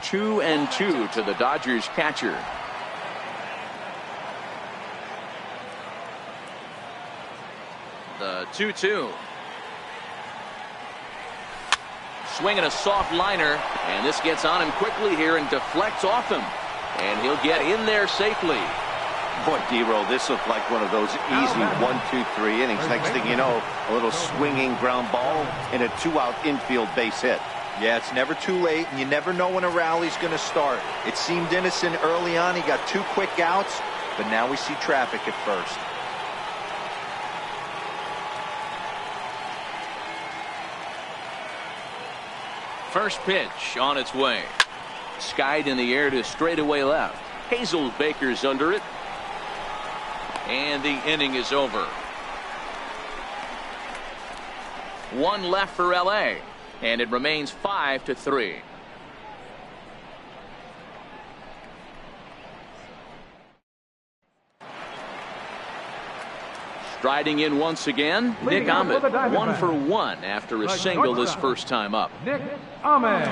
Two and 2 to the Dodgers catcher. The 2-2. Swinging a soft liner, and this gets on him quickly here and deflects off him, and he'll get in there safely. Boy, D-Roll, this looked like one of those easy 1, 2, 3 innings. Next thing you know, a little swinging ground ball and a 2-out infield base hit. Yeah, it's never too late, and you never know when a rally's going to start. It seemed innocent early on. He got 2 quick outs, but now we see traffic at first. First pitch on its way. Skied in the air to straightaway left. Hazelbaker's under it. And the inning is over. 1 left for LA. And it remains 5-3. Striding in once again, Nick Ahmed, 1 for 1 after a single his first time up. Nick Ahmed.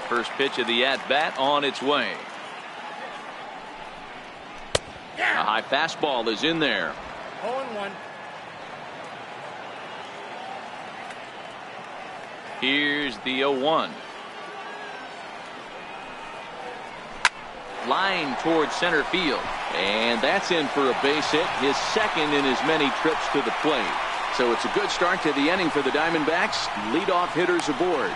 First pitch of the at-bat on its way. A high fastball is in there. 0-1. Here's the 0-1. Line towards center field. And that's in for a base hit, his second in as many trips to the plate. So it's a good start to the inning for the Diamondbacks. Leadoff hitters aboard.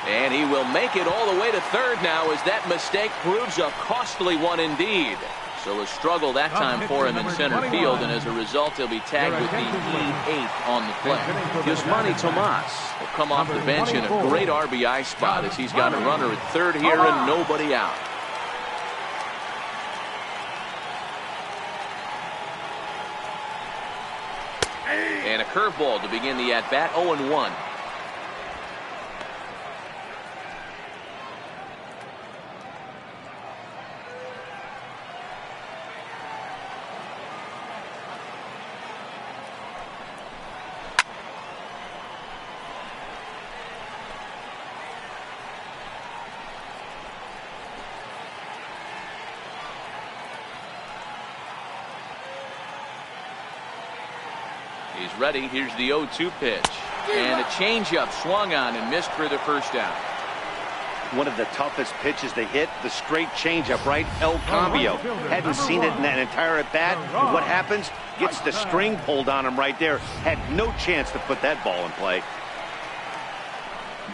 And he will make it all the way to third now as that mistake proves a costly one indeed. So a struggle that time for him in center field, and as a result he'll be tagged with the E8 on the play. Yasmani Tomas will come off the bench in a great RBI spot as he's got a runner at third here and nobody out. And a curveball to begin the at-bat, 0-1. He's ready. Here's the 0-2 pitch. And a changeup swung on and missed for the first out. One of the toughest pitches to hit, the straight changeup, right? El Cambio. Hadn't seen it in that entire at-bat. And what happens? Gets the string pulled on him right there. Had no chance to put that ball in play.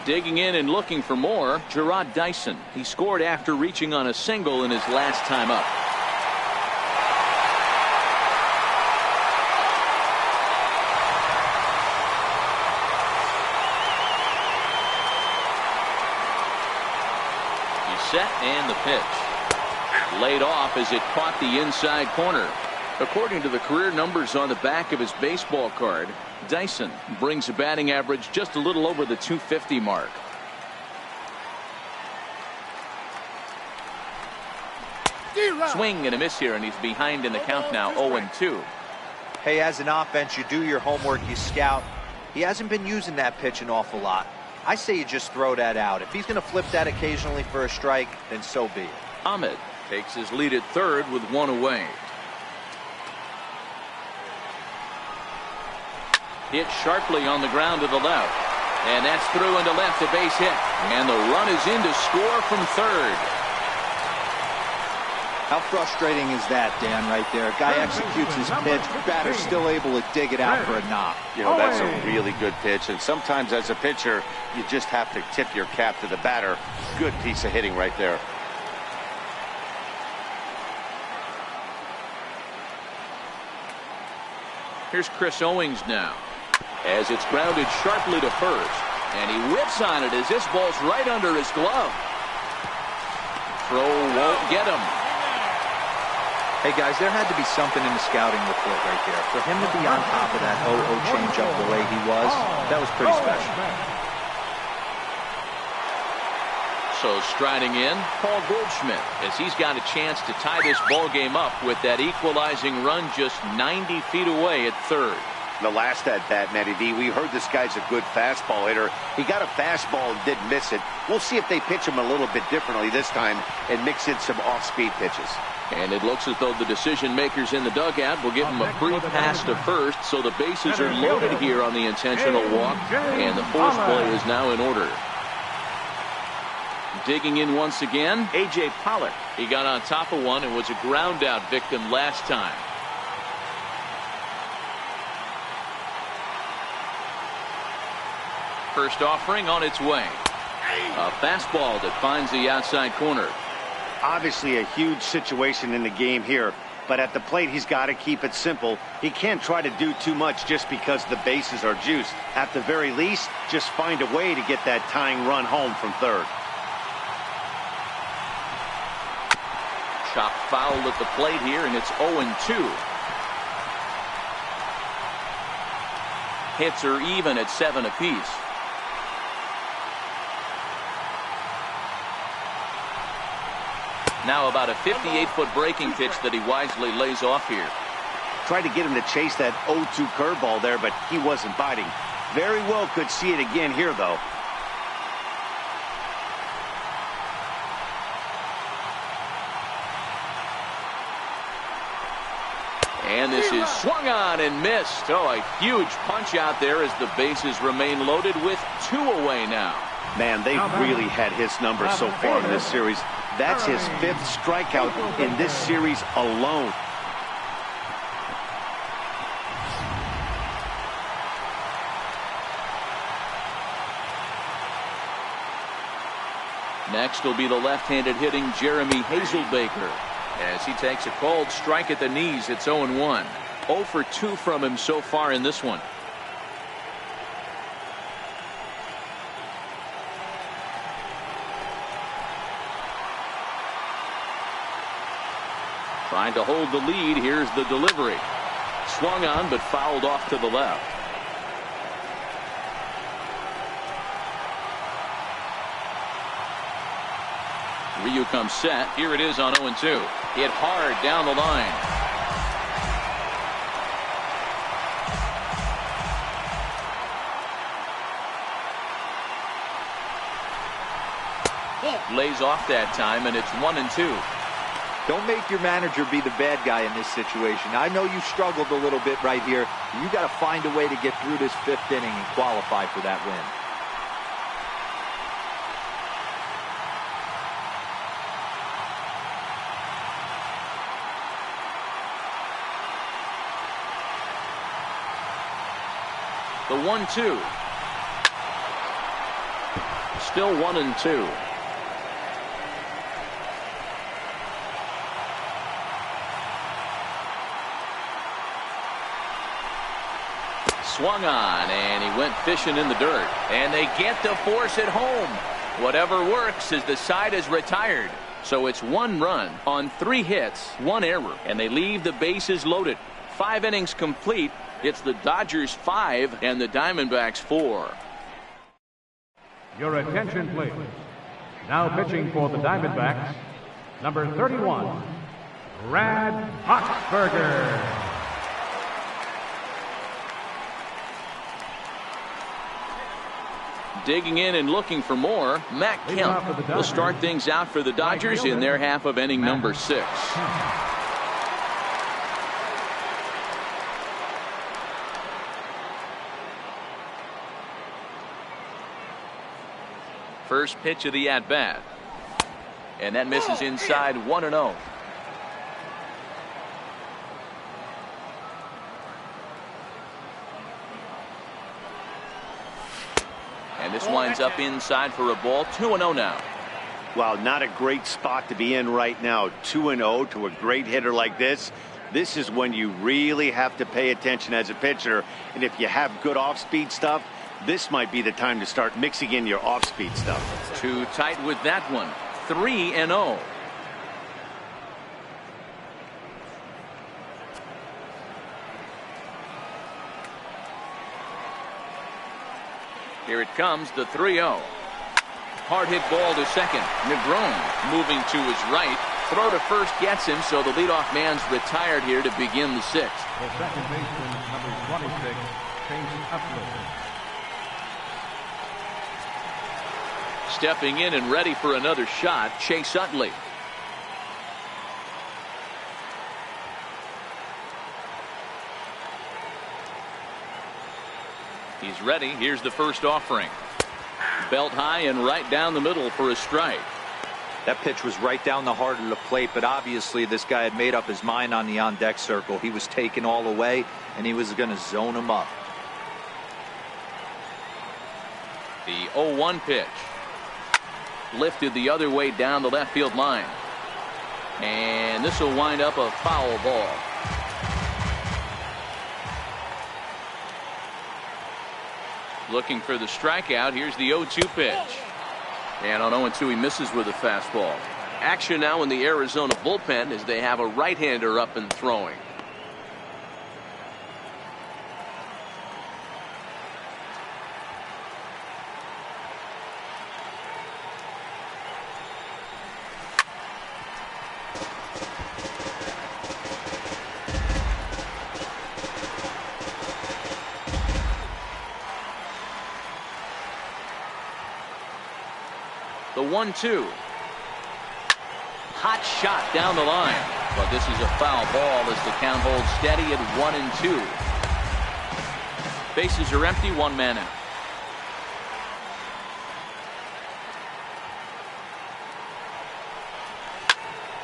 Digging in and looking for more, Gerard Dyson. He scored after reaching on a single in his last time up. Set and the pitch. Laid off as it caught the inside corner. According to the career numbers on the back of his baseball card, Dyson brings a batting average just a little over the .250 mark. Swing and a miss here, and he's behind in the count now, 0-2. Hey, as an offense, you do your homework, you scout. He hasn't been using that pitch an awful lot. I say you just throw that out. If he's going to flip that occasionally for a strike, then so be it. Ahmed takes his lead at third with one away. Hit sharply on the ground to the left. And that's through into left, a base hit. And the run is in to score from third. How frustrating is that, Dan, right there? Guy executes his pitch, batter's still able to dig it out for a knock. You know, that's a really good pitch, and sometimes as a pitcher, you just have to tip your cap to the batter. Good piece of hitting right there. Here's Chris Owings now, as it's grounded sharply to first, and he whips on it as this ball's right under his glove. Throw won't get him. Hey, guys, there had to be something in the scouting report right there. For him to be on top of that 0-0 changeup the way he was, that was pretty special. So striding in, Paul Goldschmidt, as he's got a chance to tie this ball game up with that equalizing run just 90 feet away at third. The last at bat, Matty D, we heard this guy's a good fastball hitter. He got a fastball and didn't miss it. We'll see if they pitch him a little bit differently this time and mix in some off-speed pitches. And it looks as though the decision makers in the dugout will give him a free pass to first, so the bases are loaded here on the intentional walk, and the force play is now in order. Digging in once again, A.J. Pollock. He got on top of one and was a ground out victim last time. First offering on its way. A fastball that finds the outside corner. Obviously a huge situation in the game here, but at the plate he's got to keep it simple. He can't try to do too much just because the bases are juiced. At the very least, just find a way to get that tying run home from third. Chop foul at the plate here, and it's 0-2. Hits are even at 7 apiece. Now about a 58-foot breaking pitch that he wisely lays off here. Tried to get him to chase that 0-2 curveball there, but he wasn't biting. Very well could see it again here, though. And this is swung on and missed. Oh, a huge punch out there as the bases remain loaded with 2 away now. Man, they've really had his number so far in this series. That's his 5th strikeout in this series alone. Next will be the left-handed hitting Jeremy Hazelbaker, as he takes a called strike at the knees. It's 0-1. 0 for 2 from him so far in this one. Trying to hold the lead. Here's the delivery. Swung on but fouled off to the left. Ryu comes set. Here it is on 0-2. Hit hard down the line. Lays off that time, and it's 1-2. Don't make your manager be the bad guy in this situation. I know you struggled a little bit right here. You got to find a way to get through this 5th inning and qualify for that win. The 1-2. Still 1-2. Swung on, and he went fishing in the dirt. And they get the force at home. Whatever works as the side is retired. So it's 1 run on 3 hits, 1 error, and they leave the bases loaded. 5 innings complete. It's the Dodgers 5 and the Diamondbacks 4. Your attention, please. Now pitching for the Diamondbacks, number 31, Brad Boxberger. Digging in and looking for more, Matt Kemp will start things out for the Dodgers in their half of inning number 6. First pitch of the at-bat. And that misses inside 1-0. And this winds up inside for a ball. 2-0 now. Well, not a great spot to be in right now. 2-0 to a great hitter like this. This is when you really have to pay attention as a pitcher. And if you have good off-speed stuff, this might be the time to start mixing in your off-speed stuff. Too tight with that one. 3-0. Here it comes, the 3-0. Hard hit ball to second. Negron moving to his right. Throw to first gets him, so the leadoff man's retired here to begin the 6th. The second baseman, number 26, Chase Utley. Stepping in and ready for another shot, Chase Utley. He's ready. Here's the first offering. Belt high and right down the middle for a strike. That pitch was right down the heart of the plate, but obviously this guy had made up his mind on the on-deck circle. He was taken all away, and he was going to zone him up. The 0-1 pitch. Lifted the other way down the left field line. And this will wind up a foul ball. Looking for the strikeout. Here's the 0-2 pitch. And on 0-2 he misses with a fastball. Action now in the Arizona bullpen as they have a right-hander up and throwing. The 1-2. Hot shot down the line. But this is a foul ball as the count holds steady at 1-2. Bases are empty, 1 man out.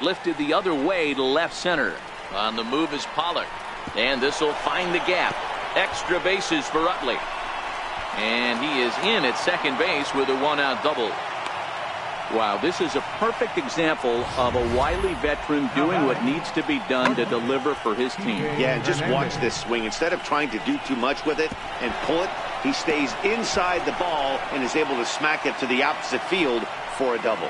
Lifted the other way to left center. On the move is Pollock. And this will find the gap. Extra bases for Utley. And he is in at second base with a 1-out double. Wow, this is a perfect example of a wily veteran doing what needs to be done to deliver for his team. Yeah, and just watch this swing. Instead of trying to do too much with it and pull it, he stays inside the ball and is able to smack it to the opposite field for a double.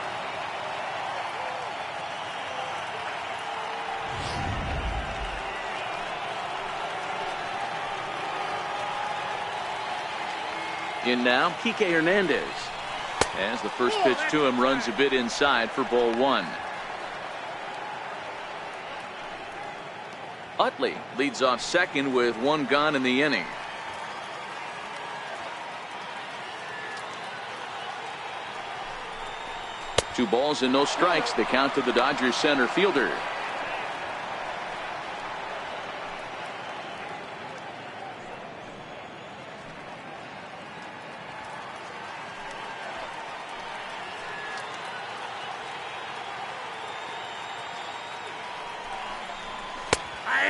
In now, Kike Hernandez. As the first pitch to him runs a bit inside for ball 1. Utley leads off second with 1 gone in the inning. Two balls and no strikes. The count to the Dodgers center fielder.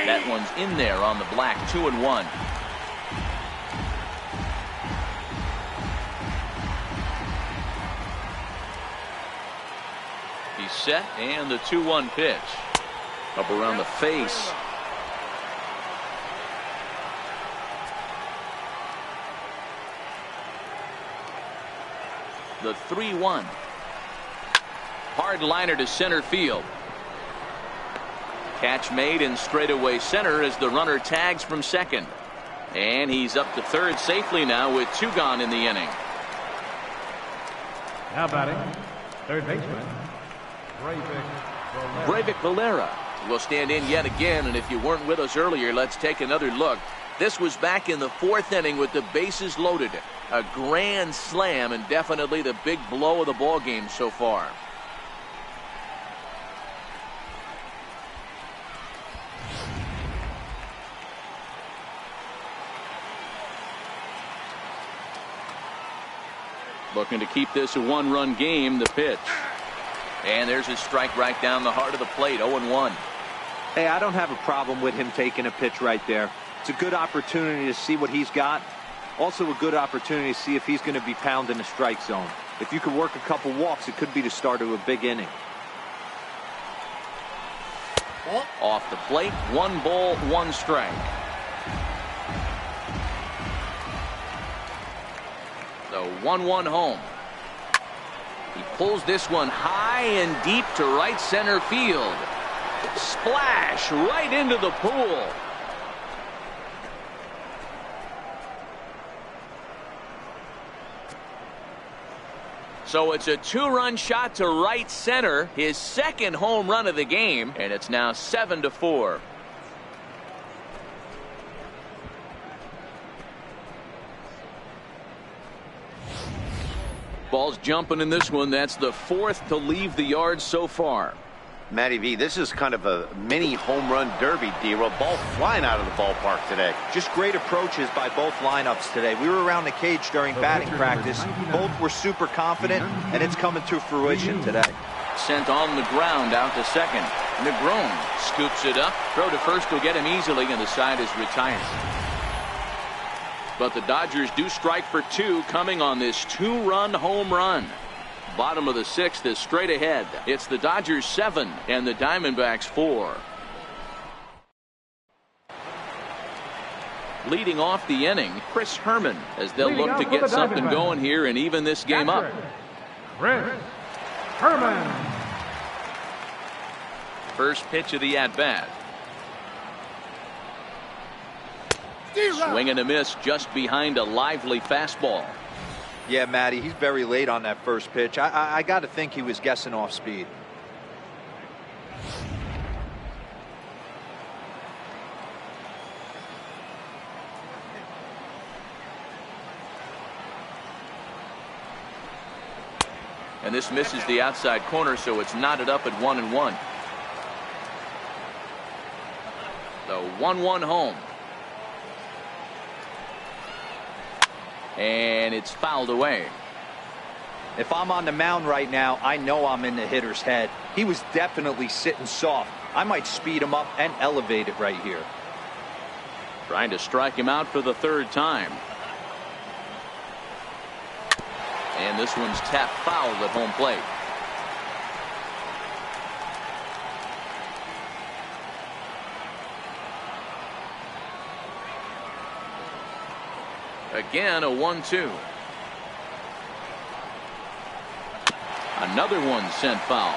That one's in there on the black. 2-1. He's set, and the 2-1 pitch. Up around the face. The 3-1. Hard liner to center field. Catch made in straightaway center as the runner tags from second. And he's up to third safely now with 2 gone in the inning. Now batting, third baseman, Breyvic Valera will stand in yet again, and if you weren't with us earlier, let's take another look. This was back in the 4th inning with the bases loaded. A grand slam and definitely the big blow of the ball game so far. Looking to keep this a 1-run game. The pitch. And there's a strike right down the heart of the plate. 0-1. Hey, I don't have a problem with him taking a pitch right there. It's a good opportunity to see what he's got. Also a good opportunity to see if he's going to be pounding the strike zone. If you could work a couple walks, it could be the start of a big inning. Off the plate. 1 ball, 1 strike. The 1-1 home. He pulls this one high and deep to right center field. Splash right into the pool. So it's a 2-run shot to right center, his 2nd home run of the game, and it's now 7-4. Ball's jumping in this one. That's the 4th to leave the yard so far. Matty V, this is kind of a mini home run derby, D-Roll. Ball flying out of the ballpark today. Just great approaches by both lineups today. We were around the cage during batting practice. Both were super confident, and it's coming to fruition today. Sent on the ground out to second. Negron scoops it up. Throw to first will get him easily, and the side is retired. But the Dodgers do strike for 2 coming on this 2-run home run. Bottom of the 6th is straight ahead. It's the Dodgers 7 and the Diamondbacks 4. Leading off the inning, Chris Herman, as they'll look to get something going here and even this game up. Chris Herman. First pitch of the at-bat. Swing and a miss just behind a lively fastball. Yeah, Matty, he's very late on that first pitch. I got to think he was guessing off speed. And this misses the outside corner, so it's knotted up at 1-1. The 1-1 home. And it's fouled away. If I'm on the mound right now, I know I'm in the hitter's head. He was definitely sitting soft. I might speed him up and elevate it right here. Trying to strike him out for the 3rd time. And this one's tapped foul at home plate. Again, a 1-2. Another one sent foul.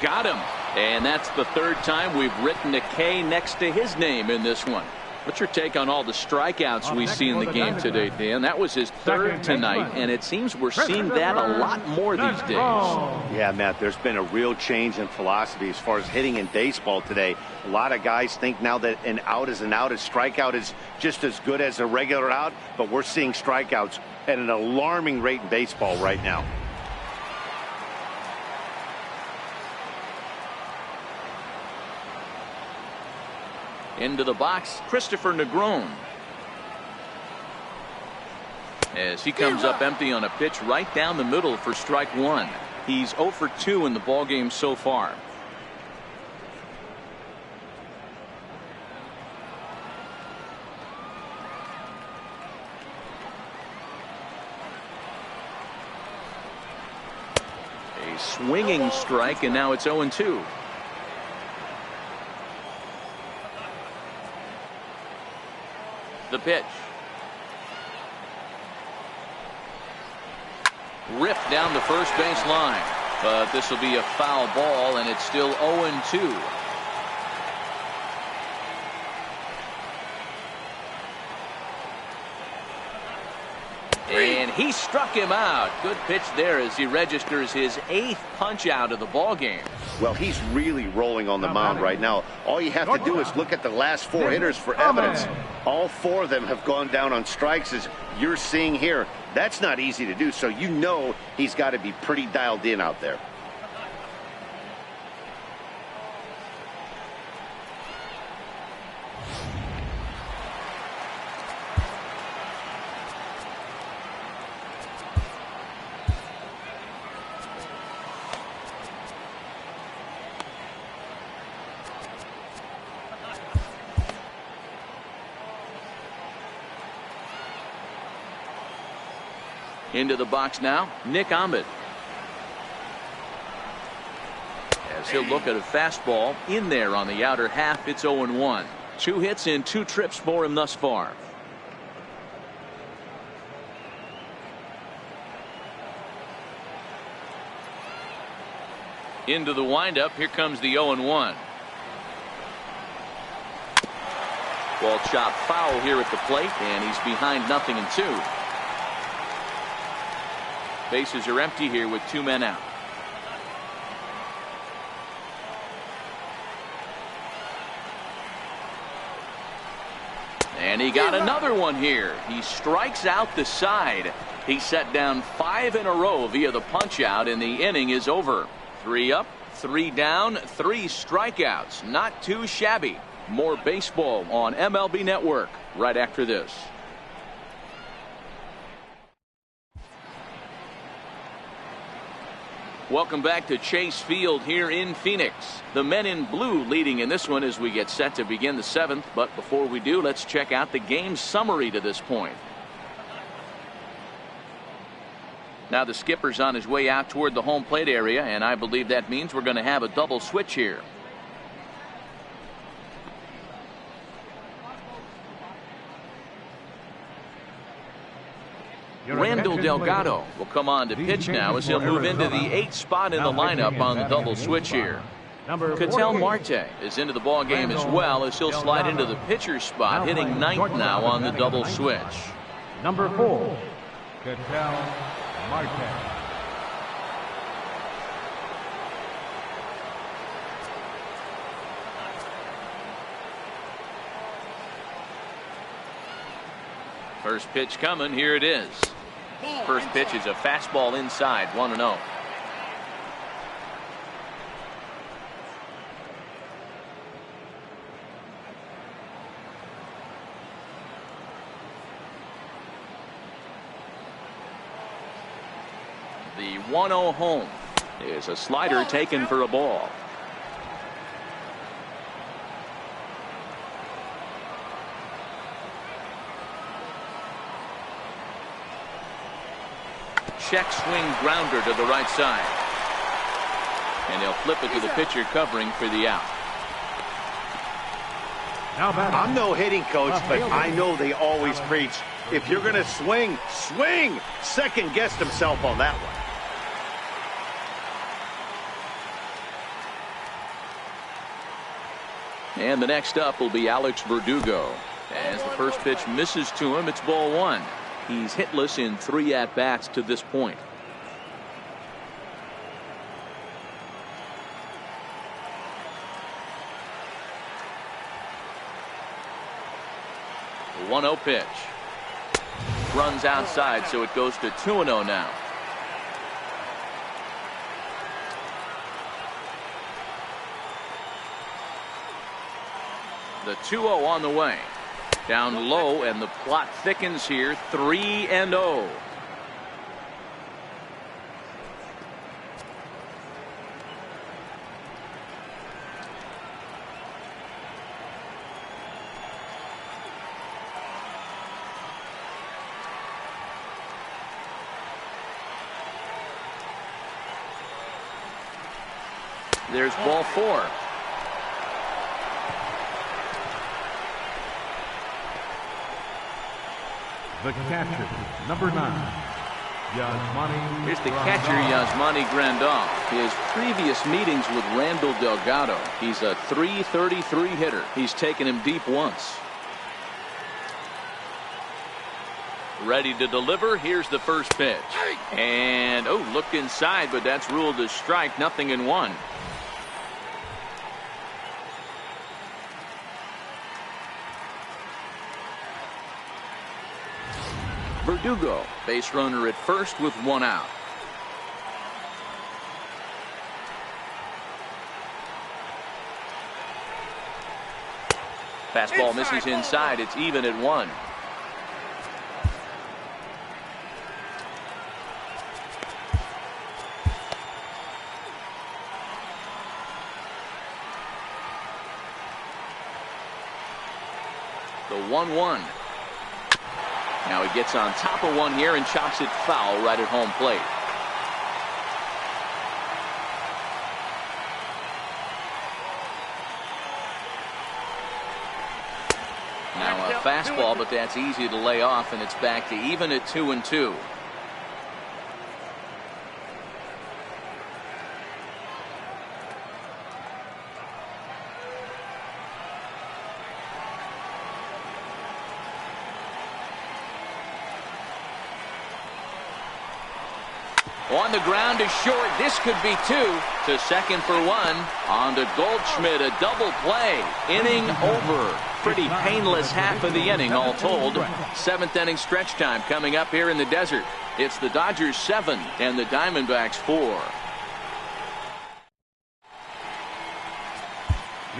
Got him. And that's the 3rd time we've written a K next to his name in this one. What's your take on all the strikeouts we see in the game today, Dan? That was his 3rd tonight, and it seems we're seeing that a lot more these days. Yeah, Matt, there's been a real change in philosophy as far as hitting in baseball today. A lot of guys think now that an out is an out. A strikeout is just as good as a regular out, but we're seeing strikeouts at an alarming rate in baseball right now. Into the box, Christopher Negron. As he comes up empty on a pitch right down the middle for strike 1. He's 0 for 2 in the ballgame so far. A A swinging strike, and now it's 0-2. The pitch. Ripped down the first base line. But this will be a foul ball, and it's still 0-2. And he struck him out. Good pitch there as he registers his 8th punch out of the ball game. Well, he's really rolling on the mound right now. All you have to do is look at the last 4 hitters for evidence. All 4 of them have gone down on strikes, as you're seeing here. That's not easy to do, so you know he's got to be pretty dialed in out there. Into the box now, Nick Ahmed. As he'll look at a fastball in there on the outer half, it's 0-1. 2 hits in 2 trips for him thus far. Into the windup, here comes the 0-1. Ball chopped foul here at the plate, and he's behind 0-2. Bases are empty here with 2 men out. And he got another one here. He strikes out the side. He set down 5 in a row via the punch out, and the inning is over. 3 up, 3 down, 3 strikeouts. Not too shabby. More baseball on MLB Network right after this. Welcome back to Chase Field here in Phoenix. The men in blue leading in this one as we get set to begin the 7th. But before we do, let's check out the game summary to this point. Now the skipper's on his way out toward the home plate area, and I believe that means we're going to have a double switch here. Randall Delgado will come on to pitch now as he'll move into the 8th spot in the lineup on the double switch here. Ketel Marte is into the ball game as well as he'll slide into the pitcher's spot, hitting 9th now on the double switch. Number 4, Ketel Marte. First pitch coming. Here it is. First pitch is a fastball inside, 1-0. The 1-0 home is a slider taken for a ball. Check swing grounder to the right side. And they'll flip it to the pitcher covering for the out. I'm no hitting coach, but I know they always preach, if you're going to swing, swing. Second guessed himself on that one. And the next up will be Alex Verdugo. As the first pitch misses to him, it's ball 1. He's hitless in 3 at-bats to this point. The 1-0 pitch. Runs outside, so it goes to 2-0 now. The 2-0 on the way. Down low, and the plot thickens here. 3-0. There's ball 4. The catcher, number 9. Here's the catcher, Yasmani Grandal. His previous meetings with Randall Delgado, he's a .333 hitter. He's taken him deep once. Ready to deliver. Here's the first pitch. And, oh, looked inside, but that's ruled a strike. 0-1. Verdugo, base runner at first with 1 out. Fastball misses inside. It's even at 1. The 1-1. Now he gets on top of one here and chops it foul right at home plate. Now a fastball, but that's easy to lay off, and it's back to even at 2-2. On the ground to short. This could be 2. To second for 1. On to Goldschmidt. A double play. Inning over. Pretty painless half of the inning all told. 7th inning stretch time coming up here in the desert. It's the Dodgers 7 and the Diamondbacks 4.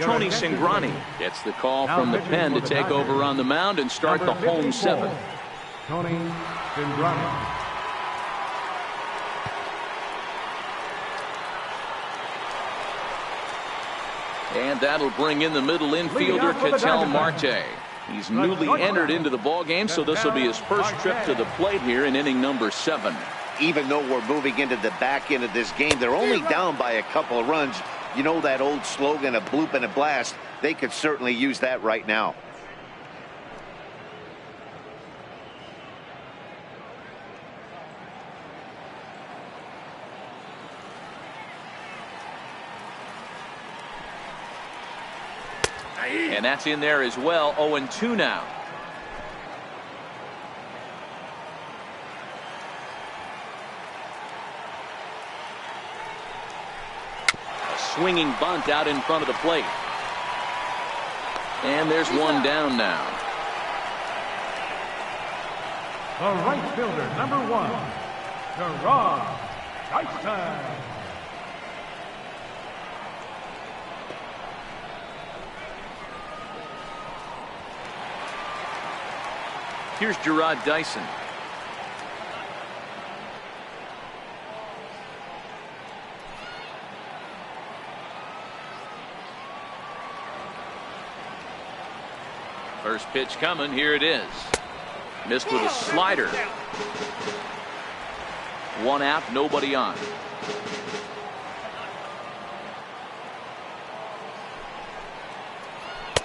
Tony Cingrani gets the call from the pen to take over on the mound and start the home 7. Tony Cingrani. And that'll bring in the middle infielder, Ketel Marte. He's newly entered into the ballgame, so this will be his first trip to the plate here in inning number 7. Even though we're moving into the back end of this game, they're only down by a couple of runs. You know that old slogan, a bloop and a blast. They could certainly use that right now. And that's in there as well. 0-2 now. A swinging bunt out in front of the plate. And there's one down now. The right fielder, number 1, Gerard Dyson. Here's Gerard Dyson. First pitch coming. Here it is. Missed with a slider. 1 out, nobody on.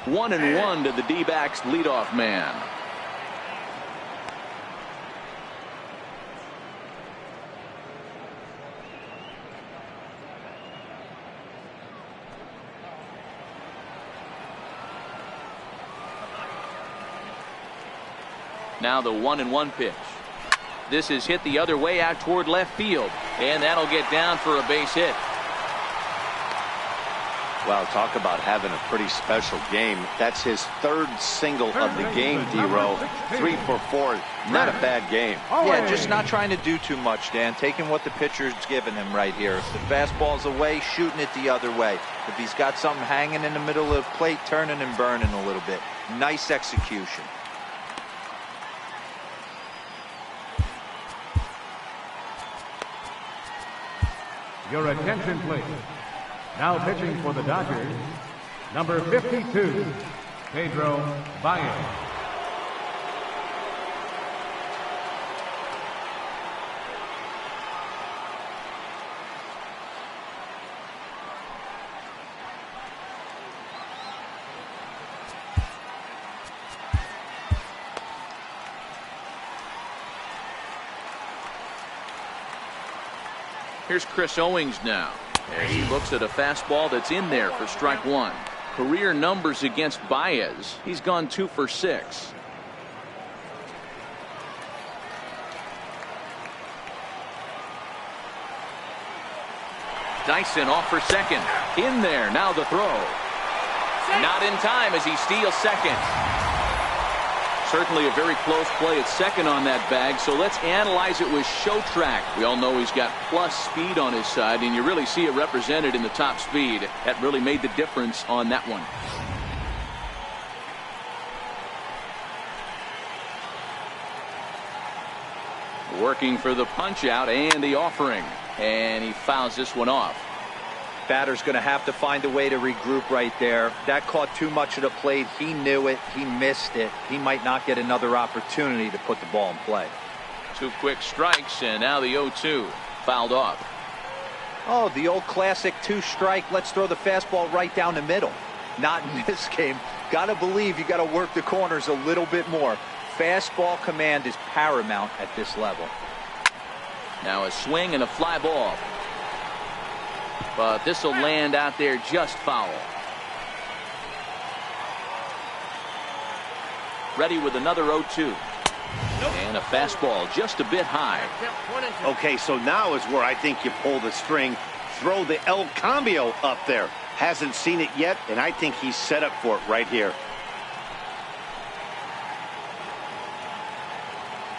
1-1 to the D-backs leadoff man. Now the 1-1 pitch. This is hit the other way out toward left field, and that'll get down for a base hit. Wow, talk about having a pretty special game. That's his 3rd single of the game, D-Row. 3 for 4. Not a bad game. Yeah, just not trying to do too much, Dan. Taking what the pitcher's giving him right here. If the fastball's away, shooting it the other way. If he's got something hanging in the middle of the plate, turning and burning a little bit. Nice execution. Your attention, please. Now pitching for the Dodgers, number 52, Pedro Baez. Here's Chris Owings now, as he looks at a fastball that's in there for strike one. Career numbers against Baez. He's gone 2 for 6. Dyson off for second. In there. Now the throw. Not in time as he steals second. Certainly a very close play at second on that bag, so let's analyze it with show track. We all know he's got plus speed on his side, and you really see it represented in the top speed. That really made the difference on that one. Working for the punch out and the offering, and he fouls this one off. Batter's going to have to find a way to regroup right there. That caught too much of the plate. He knew it. He missed it. He might not get another opportunity to put the ball in play. 2 quick strikes, and now the 0-2 fouled off. Oh, the old classic 2-strike. Let's throw the fastball right down the middle. Not in this game. Got to believe you got to work the corners a little bit more. Fastball command is paramount at this level. Now a swing and a fly ball. But this will land out there just foul. Ready with another 0-2. And a fastball just a bit high. Okay, so now is where I think you pull the string. Throw the El Cambio up there. Hasn't seen it yet, and I think he's set up for it right here.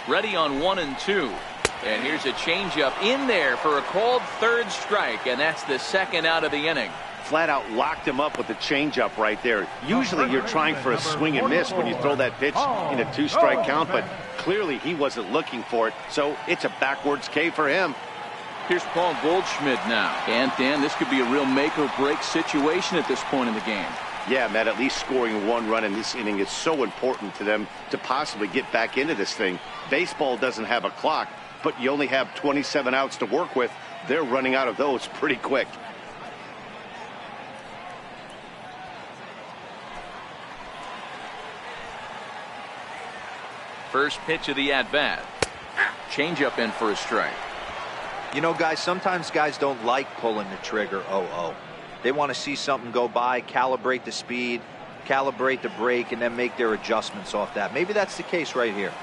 Ready on 1 and 2. And here's a changeup in there for a called third strike, and that's the second out of the inning. Flat out locked him up with the changeup right there. Usually you're trying for a swing and miss when you throw that pitch in a 2-strike count, but clearly he wasn't looking for it, so it's a backwards K for him. Here's Paul Goldschmidt now. And Dan, this could be a real make or break situation at this point in the game. Yeah, Matt, at least scoring 1 run in this inning is so important to them to possibly get back into this thing. Baseball doesn't have a clock, but you only have 27 outs to work with. They're running out of those pretty quick. First pitch of the at-bat. Changeup in for a strike. You know, guys, sometimes guys don't like pulling the trigger 0-0. They want to see something go by, calibrate the speed, calibrate the brake, and then make their adjustments off that. Maybe that's the case right here.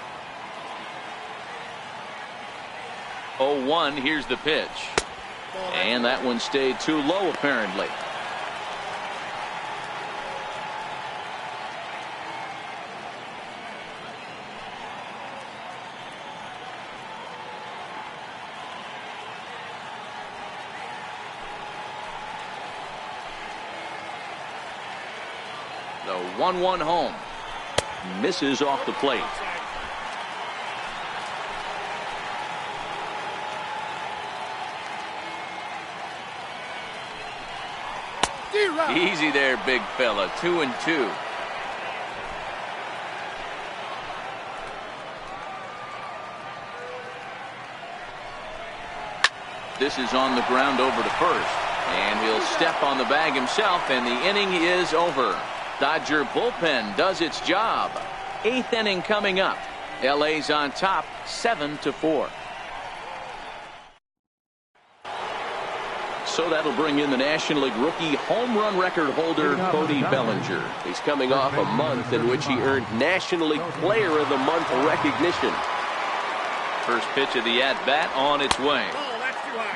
0-1, here's the pitch. And that one stayed too low, apparently. The 1-1 home. Misses off the plate. Easy there, big fella. 2 and 2. This is on the ground over to first. And he'll step on the bag himself, and the inning is over. Dodger bullpen does its job. 8th inning coming up. LA's on top 7-4. So that'll bring in the National League rookie home run record holder Cody Bellinger. He's coming off a month in which he earned National League Player of the Month recognition. First pitch of the at-bat on its way.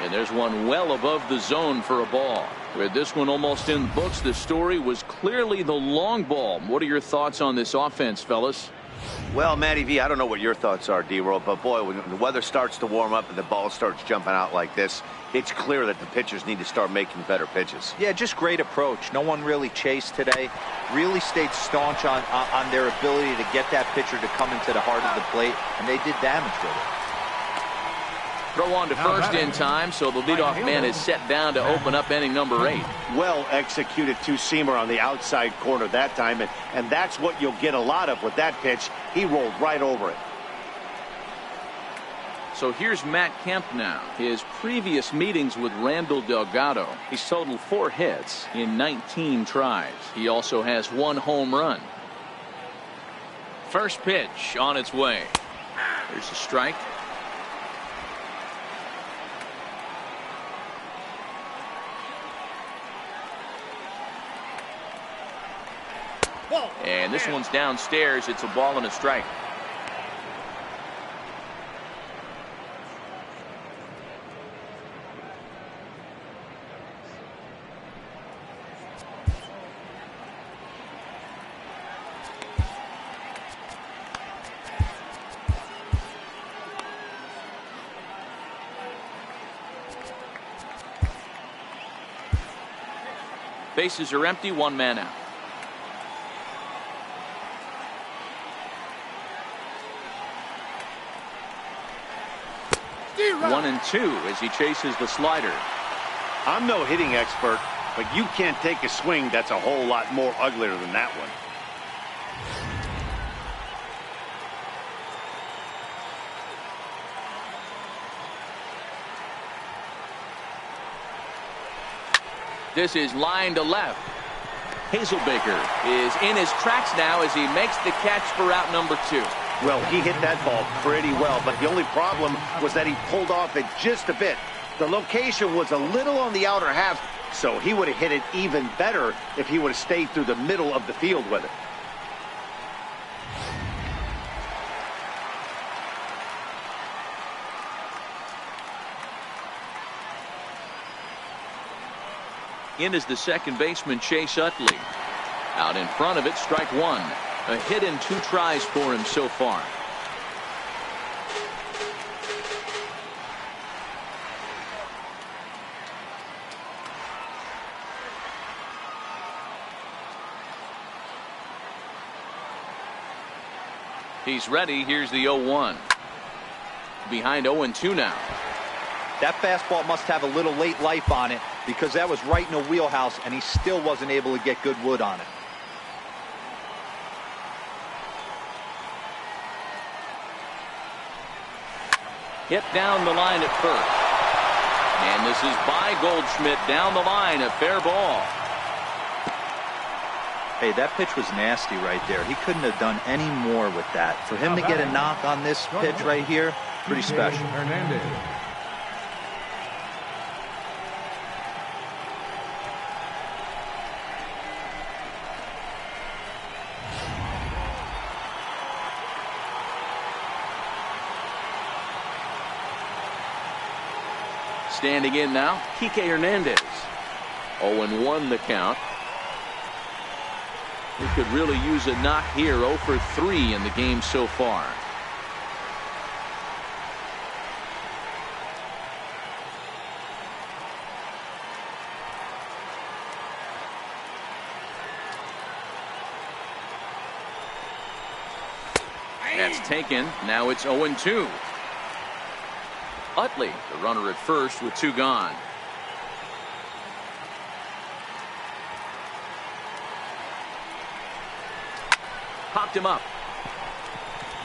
And there's one well above the zone for a ball. With this one almost in the books, the story was clearly the long ball. What are your thoughts on this offense, fellas? Well, Matty V, I don't know what your thoughts are, D-Roll, but boy, when the weather starts to warm up and the ball starts jumping out like this, it's clear that the pitchers need to start making better pitches. Yeah, just great approach. No one really chased today. Really stayed staunch on their ability to get that pitcher to come into the heart of the plate, and they did damage with it. Throw on to first in time, so the leadoff man is set down to open up inning number 8. Well executed two-seamer on the outside corner that time, and that's what you'll get a lot of with that pitch. He rolled right over it. So here's Matt Kemp now. His previous meetings with Randall Delgado, he's totaled 4 hits in 19 tries. He also has 1 home run. First pitch on its way. There's a strike. And this one's downstairs. It's a ball and a strike. Bases are empty, one man out. One and two as he chases the slider. I'm no hitting expert, but you can't take a swing that's a whole lot more uglier than that one. This is line to left. Hazelbaker is in his tracks now as he makes the catch for out number 2. Well, he hit that ball pretty well, but the only problem was that he pulled off it just a bit. The location was a little on the outer half, so he would have hit it even better if he would have stayed through the middle of the field with it. In is the second baseman, Chase Utley. Out in front of it, strike one. A hit in 2 tries for him so far. He's ready. Here's the 0-1. Behind 0-2 now. That fastball must have a little late life on it because that was right in the wheelhouse and he still wasn't able to get good wood on it. Hit down the line at first. And this is by Goldschmidt down the line, a fair ball. Hey, that pitch was nasty right there. He couldn't have done any more with that. For him to get a knock on this pitch right here, pretty special. Standing in now, Kike Hernandez. 0-1 the count. He could really use a knock here. 0 for 3 in the game so far. That's taken. Now it's 0-2. Utley, the runner at first with 2 gone. Popped him up.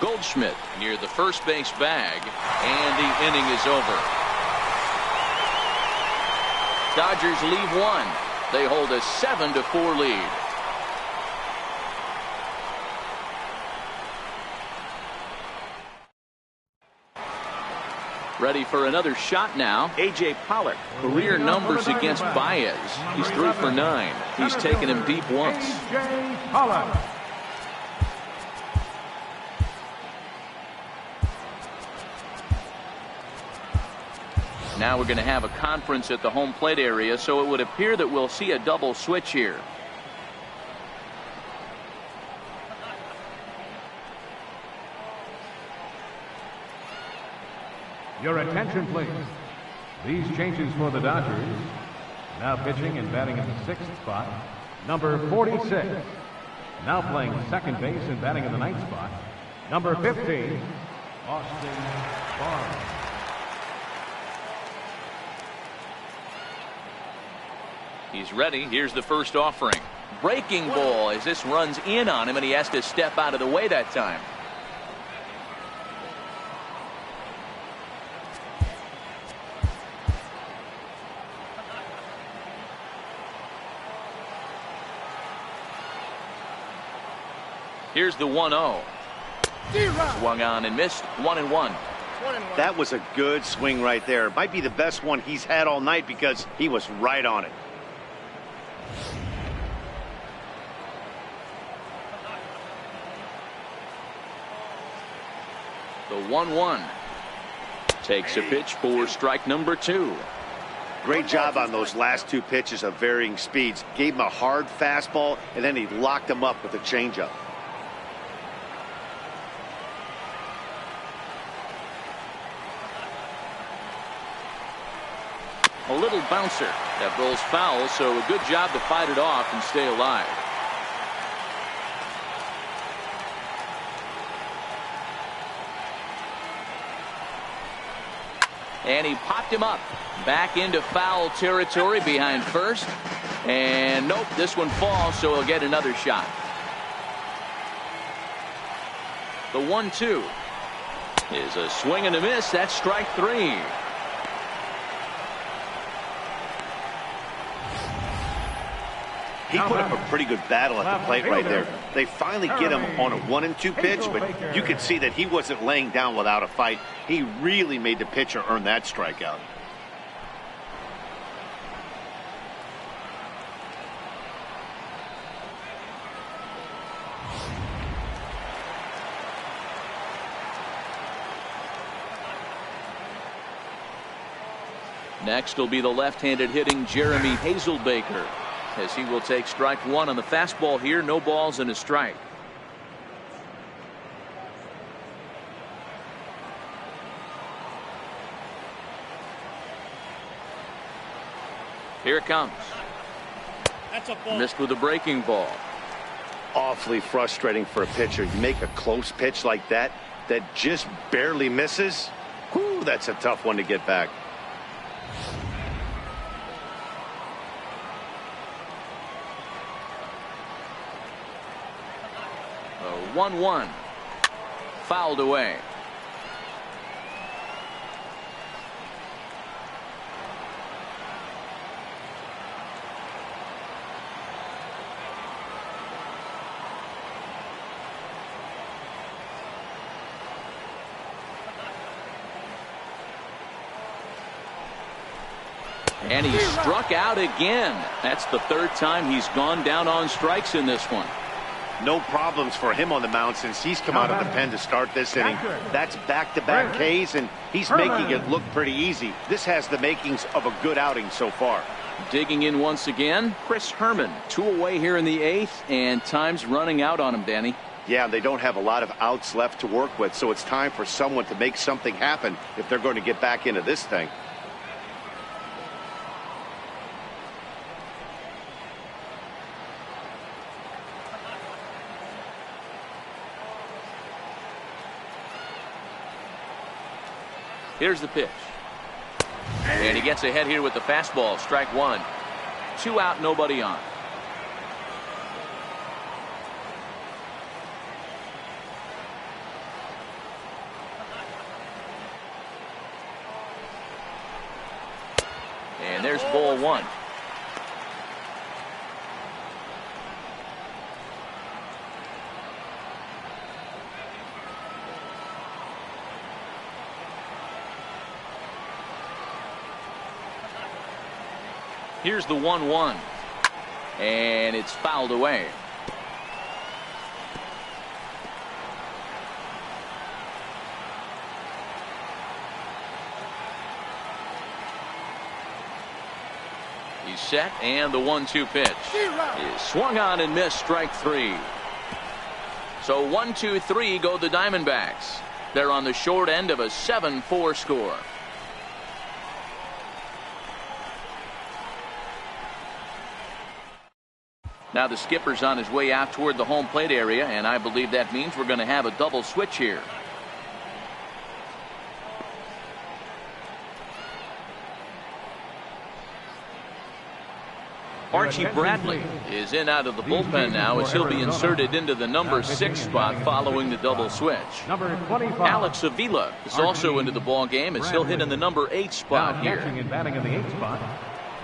Goldschmidt near the first base bag, and the inning is over. Dodgers leave 1. They hold a 7-4 lead. Ready for another shot now. A.J. Pollock. Career numbers against Baez. He's 3 for 9. He's taken him deep once. A.J. Pollock. Now we're going to have a conference at the home plate area, so it would appear that we'll see a double switch here. Your attention, please. These changes for the Dodgers. Now pitching and batting in the 6th spot, number 46. Now playing second base and batting in the 9th spot, number 15, Austin Barnes. He's ready. Here's the first offering. Breaking ball as this runs in on him, and he has to step out of the way that time. Here's the 1-0. Swung on and missed. 1-1. That was a good swing right there. Might be the best one he's had all night because he was right on it. The 1-1. Takes a pitch for strike number 2. Great job on those last 2 pitches of varying speeds. Gave him a hard fastball, and then he locked him up with a changeup. A little bouncer that rolls foul, so a good job to fight it off and stay alive. And he popped him up back into foul territory behind first. And nope, this one falls, so he'll get another shot. The 1-2 is a swing and a miss. That's strike 3. He put up a pretty good battle at the plate right there. They finally get him on a 1-2 pitch, but you could see that he wasn't laying down without a fight. He really made the pitcher earn that strikeout. Next will be the left-handed hitting Jeremy Hazelbaker, as he will take strike 1 on the fastball here. No balls and a strike. Here it comes. That's a ball. Missed with a breaking ball. Awfully frustrating for a pitcher. You make a close pitch like that just barely misses. Whew, that's a tough one to get back. A 1-1. Fouled away. And he struck out again. That's the 3rd time he's gone down on strikes in this one. No problems for him on the mound since he's come out of the pen to start this inning. That's back-to-back Ks, and he's making it look pretty easy. This has the makings of a good outing so far. Digging in once again, Chris Herman. 2 away here in the 8th, and time's running out on him, Danny. Yeah, they don't have a lot of outs left to work with, so it's time for someone to make something happen if they're going to get back into this thing. Here's the pitch. And he gets ahead here with the fastball. Strike 1. 2 out, nobody on. And there's ball 1. Here's the 1-1. And it's fouled away. He's set, and the 1-2 pitch is swung on and missed. Strike 3. So 1-2-3 go the Diamondbacks. They're on the short end of a 7-4 score. Now the skipper's on his way out toward the home plate area, and I believe that means we're going to have a double switch here. Archie Bradley is in out of the bullpen now, as he'll be inserted into the number 6 spot following the double switch. Number 25. Alex Avila is also into the ball game, as he'll hit in the number 8 spot here. Catching and batting in the 8th spot.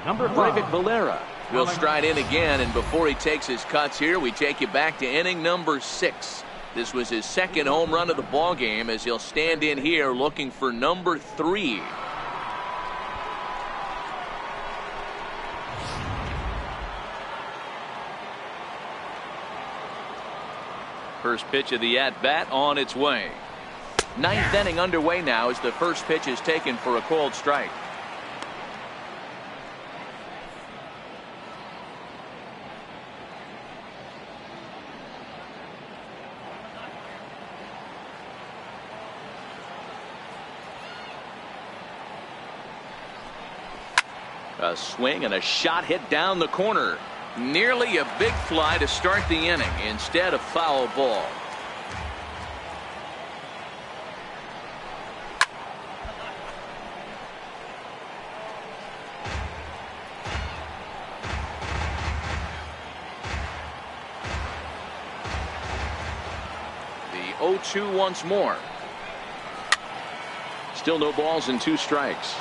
Number 5. Breivik Valera will stride in again, and before he takes his cuts here, we take you back to inning number 6. This was his 2nd home run of the ball game, as he'll stand in here looking for number 3. First pitch of the at-bat on its way. Ninth inning underway now as the first pitch is taken for a called strike. A swing and a shot hit down the corner. Nearly a big fly to start the inning. Instead, a foul ball. The 0-2 once more. Still no balls and 2 strikes.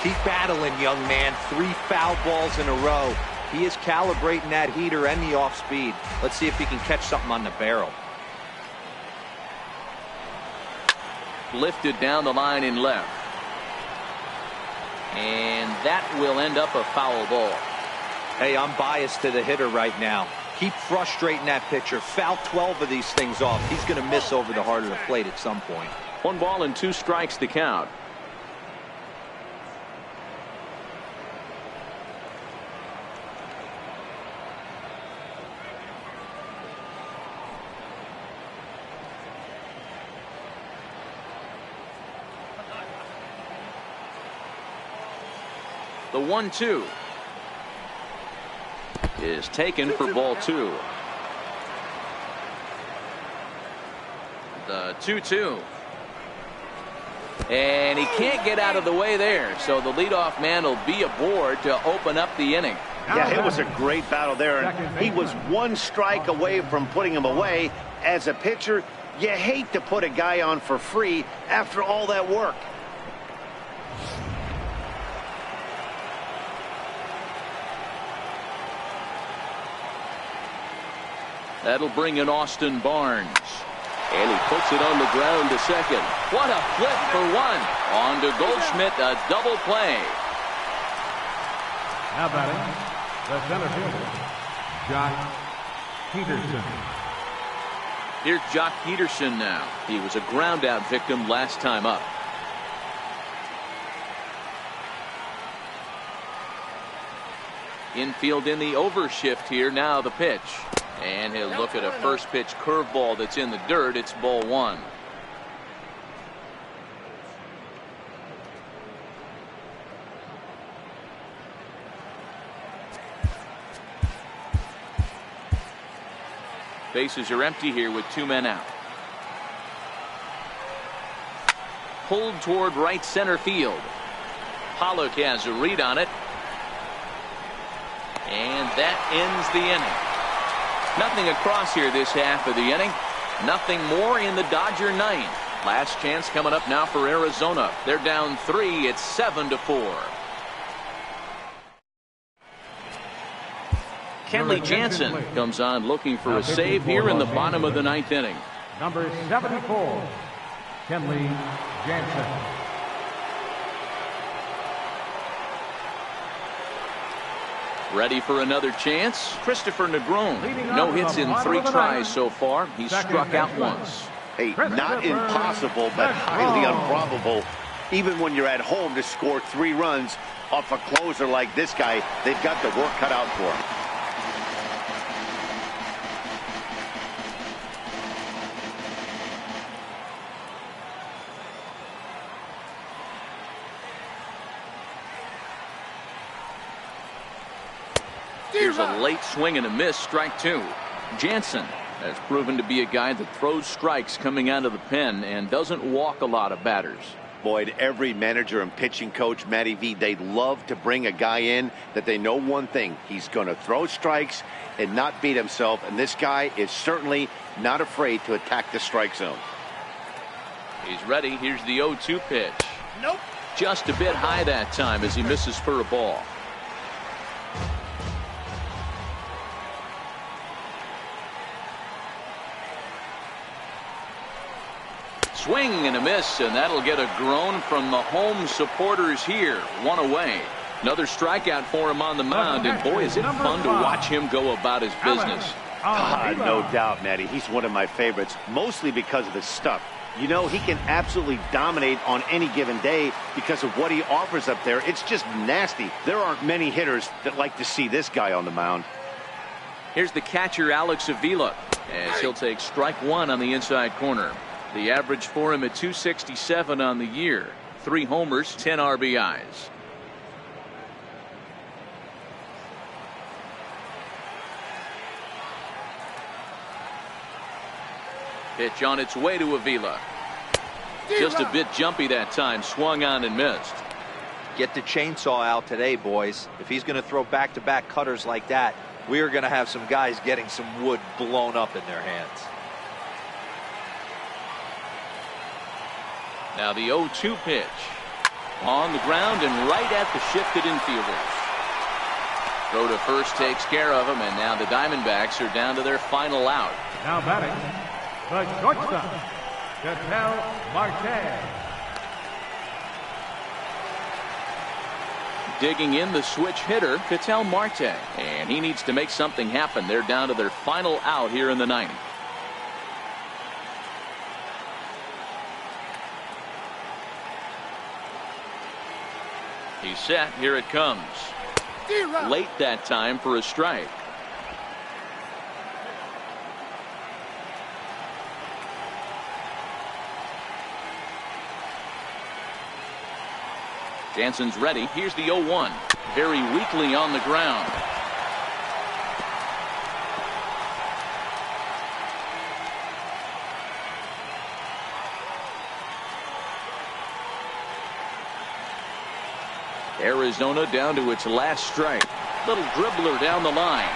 Keep battling, young man. 3 foul balls in a row. He is calibrating that heater and the off speed. Let's see if he can catch something on the barrel. Lifted down the line in left. And that will end up a foul ball. Hey, I'm biased to the hitter right now. Keep frustrating that pitcher. Foul 12 of these things off. He's going to miss over the heart of the plate at some point. 1 ball and 2 strikes to count. The 1-2 is taken for ball 2. The 2-2. And he can't get out of the way there. So the leadoff man will be aboard to open up the inning. Yeah, it was a great battle there. And he was 1 strike away from putting him away. As a pitcher, you hate to put a guy on for free after all that work. That'll bring in Austin Barnes. And he puts it on the ground to second. What a flip for 1. On to Goldschmidt, a double play. Now batting, the center fielder, Jock Peterson. Here's Jock Peterson now. He was a ground out victim last time up. Infield in the overshift here. Now the pitch. And he'll look at a first pitch curveball that's in the dirt. It's ball 1. Bases are empty here with 2 men out. Pulled toward right center field. Pollock has a read on it. And that ends the inning. Nothing across here this half of the inning. Nothing more in the Dodger 9th. Last chance coming up now for Arizona. They're down 3. It's 7-4. Kenley Jansen comes on looking for a save here in the bottom of the 9th inning. Number 74, Kenley Jansen. Ready for another chance. Christopher Negron. No hits in 3 tries so far. He's struck out once. Hey, not impossible, but highly improbable. Even when you're at home to score 3 runs off a closer like this guy, they've got the work cut out for him. Here's a late swing and a miss, strike 2. Jansen has proven to be a guy that throws strikes coming out of the pen and doesn't walk a lot of batters. Boyd, every manager and pitching coach, Matty V, they love to bring a guy in that they know one thing. He's going to throw strikes and not beat himself, and this guy is certainly not afraid to attack the strike zone. He's ready. Here's the 0-2 pitch. Nope. Just a bit high that time as he misses for a ball. Swing and a miss, and that'll get a groan from the home supporters here. 1 away. Another strikeout for him on the mound, and boy, is it fun to watch him go about his business. No doubt, Matty. He's one of my favorites, mostly because of his stuff. You know, he can absolutely dominate on any given day because of what he offers up there. It's just nasty. There aren't many hitters that like to see this guy on the mound. Here's the catcher, Alex Avila, as he'll take strike one on the inside corner. The average for him at 267 on the year. 3 homers, 10 RBIs. Pitch on its way to Avila. Just a bit jumpy that time. Swung on and missed. Get the chainsaw out today, boys. If he's going to throw back-to-back cutters like that, we are going to have some guys getting some wood blown up in their hands. Now the 0-2 pitch. On the ground and right at the shifted infielders. Throw to first takes care of him, and now the Diamondbacks are down to their final out. Now batting, the shortstop, Marte. Digging in the switch hitter, Ketel Marte. And he needs to make something happen. They're down to their final out here in the 9th. He's set. Here it comes. Late that time for a strike. Jansen's ready. Here's the 0-1. Very weakly on the ground. Arizona down to its last strike. Little dribbler down the line.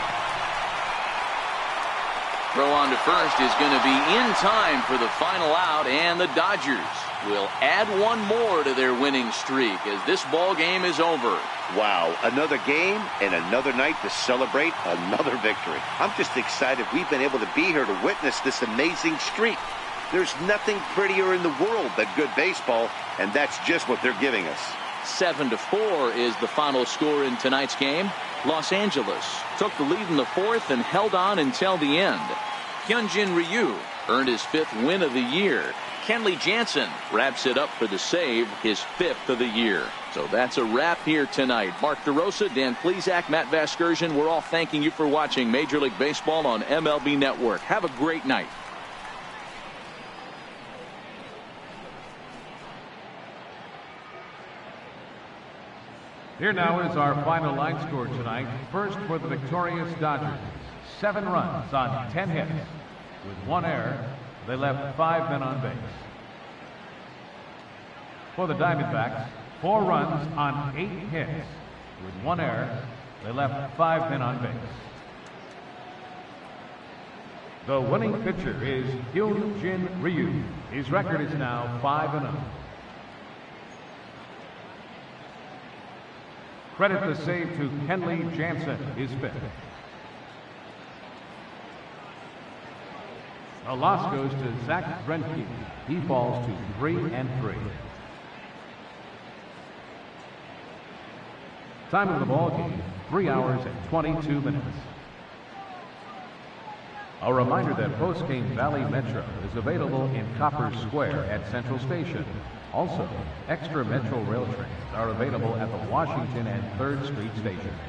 Throw on to first is going to be in time for the final out, and the Dodgers will add one more to their winning streak as this ball game is over. Wow, another game and another night to celebrate another victory. I'm just excited we've been able to be here to witness this amazing streak. There's nothing prettier in the world than good baseball, and that's just what they're giving us. 7-4 is the final score in tonight's game. Los Angeles took the lead in the 4th and held on until the end. Hyunjin Ryu earned his 5th win of the year. Kenley Jansen wraps it up for the save, his 5th of the year. So that's a wrap here tonight. Mark DeRosa, Dan Plesac, Matt Vasgersian, we're all thanking you for watching Major League Baseball on MLB Network. Have a great night. Here now is our final line score tonight. First for the victorious Dodgers. 7 runs on 10 hits. With 1 error, they left 5 men on base. For the Diamondbacks, 4 runs on 8 hits. With 1 error, they left 5 men on base. The winning pitcher is Hyunjin Ryu. His record is now 5-0. Credit the save to Kenley Jansen, his 5th. The loss goes to Zach Greinke. He falls to 3-3. Time of the ball game, 3 hours and 22 minutes. A reminder that post-game Valley Metro is available in Copper Square at Central Station. Also, extra Metro rail trains are available at the Washington and 3rd Street stations.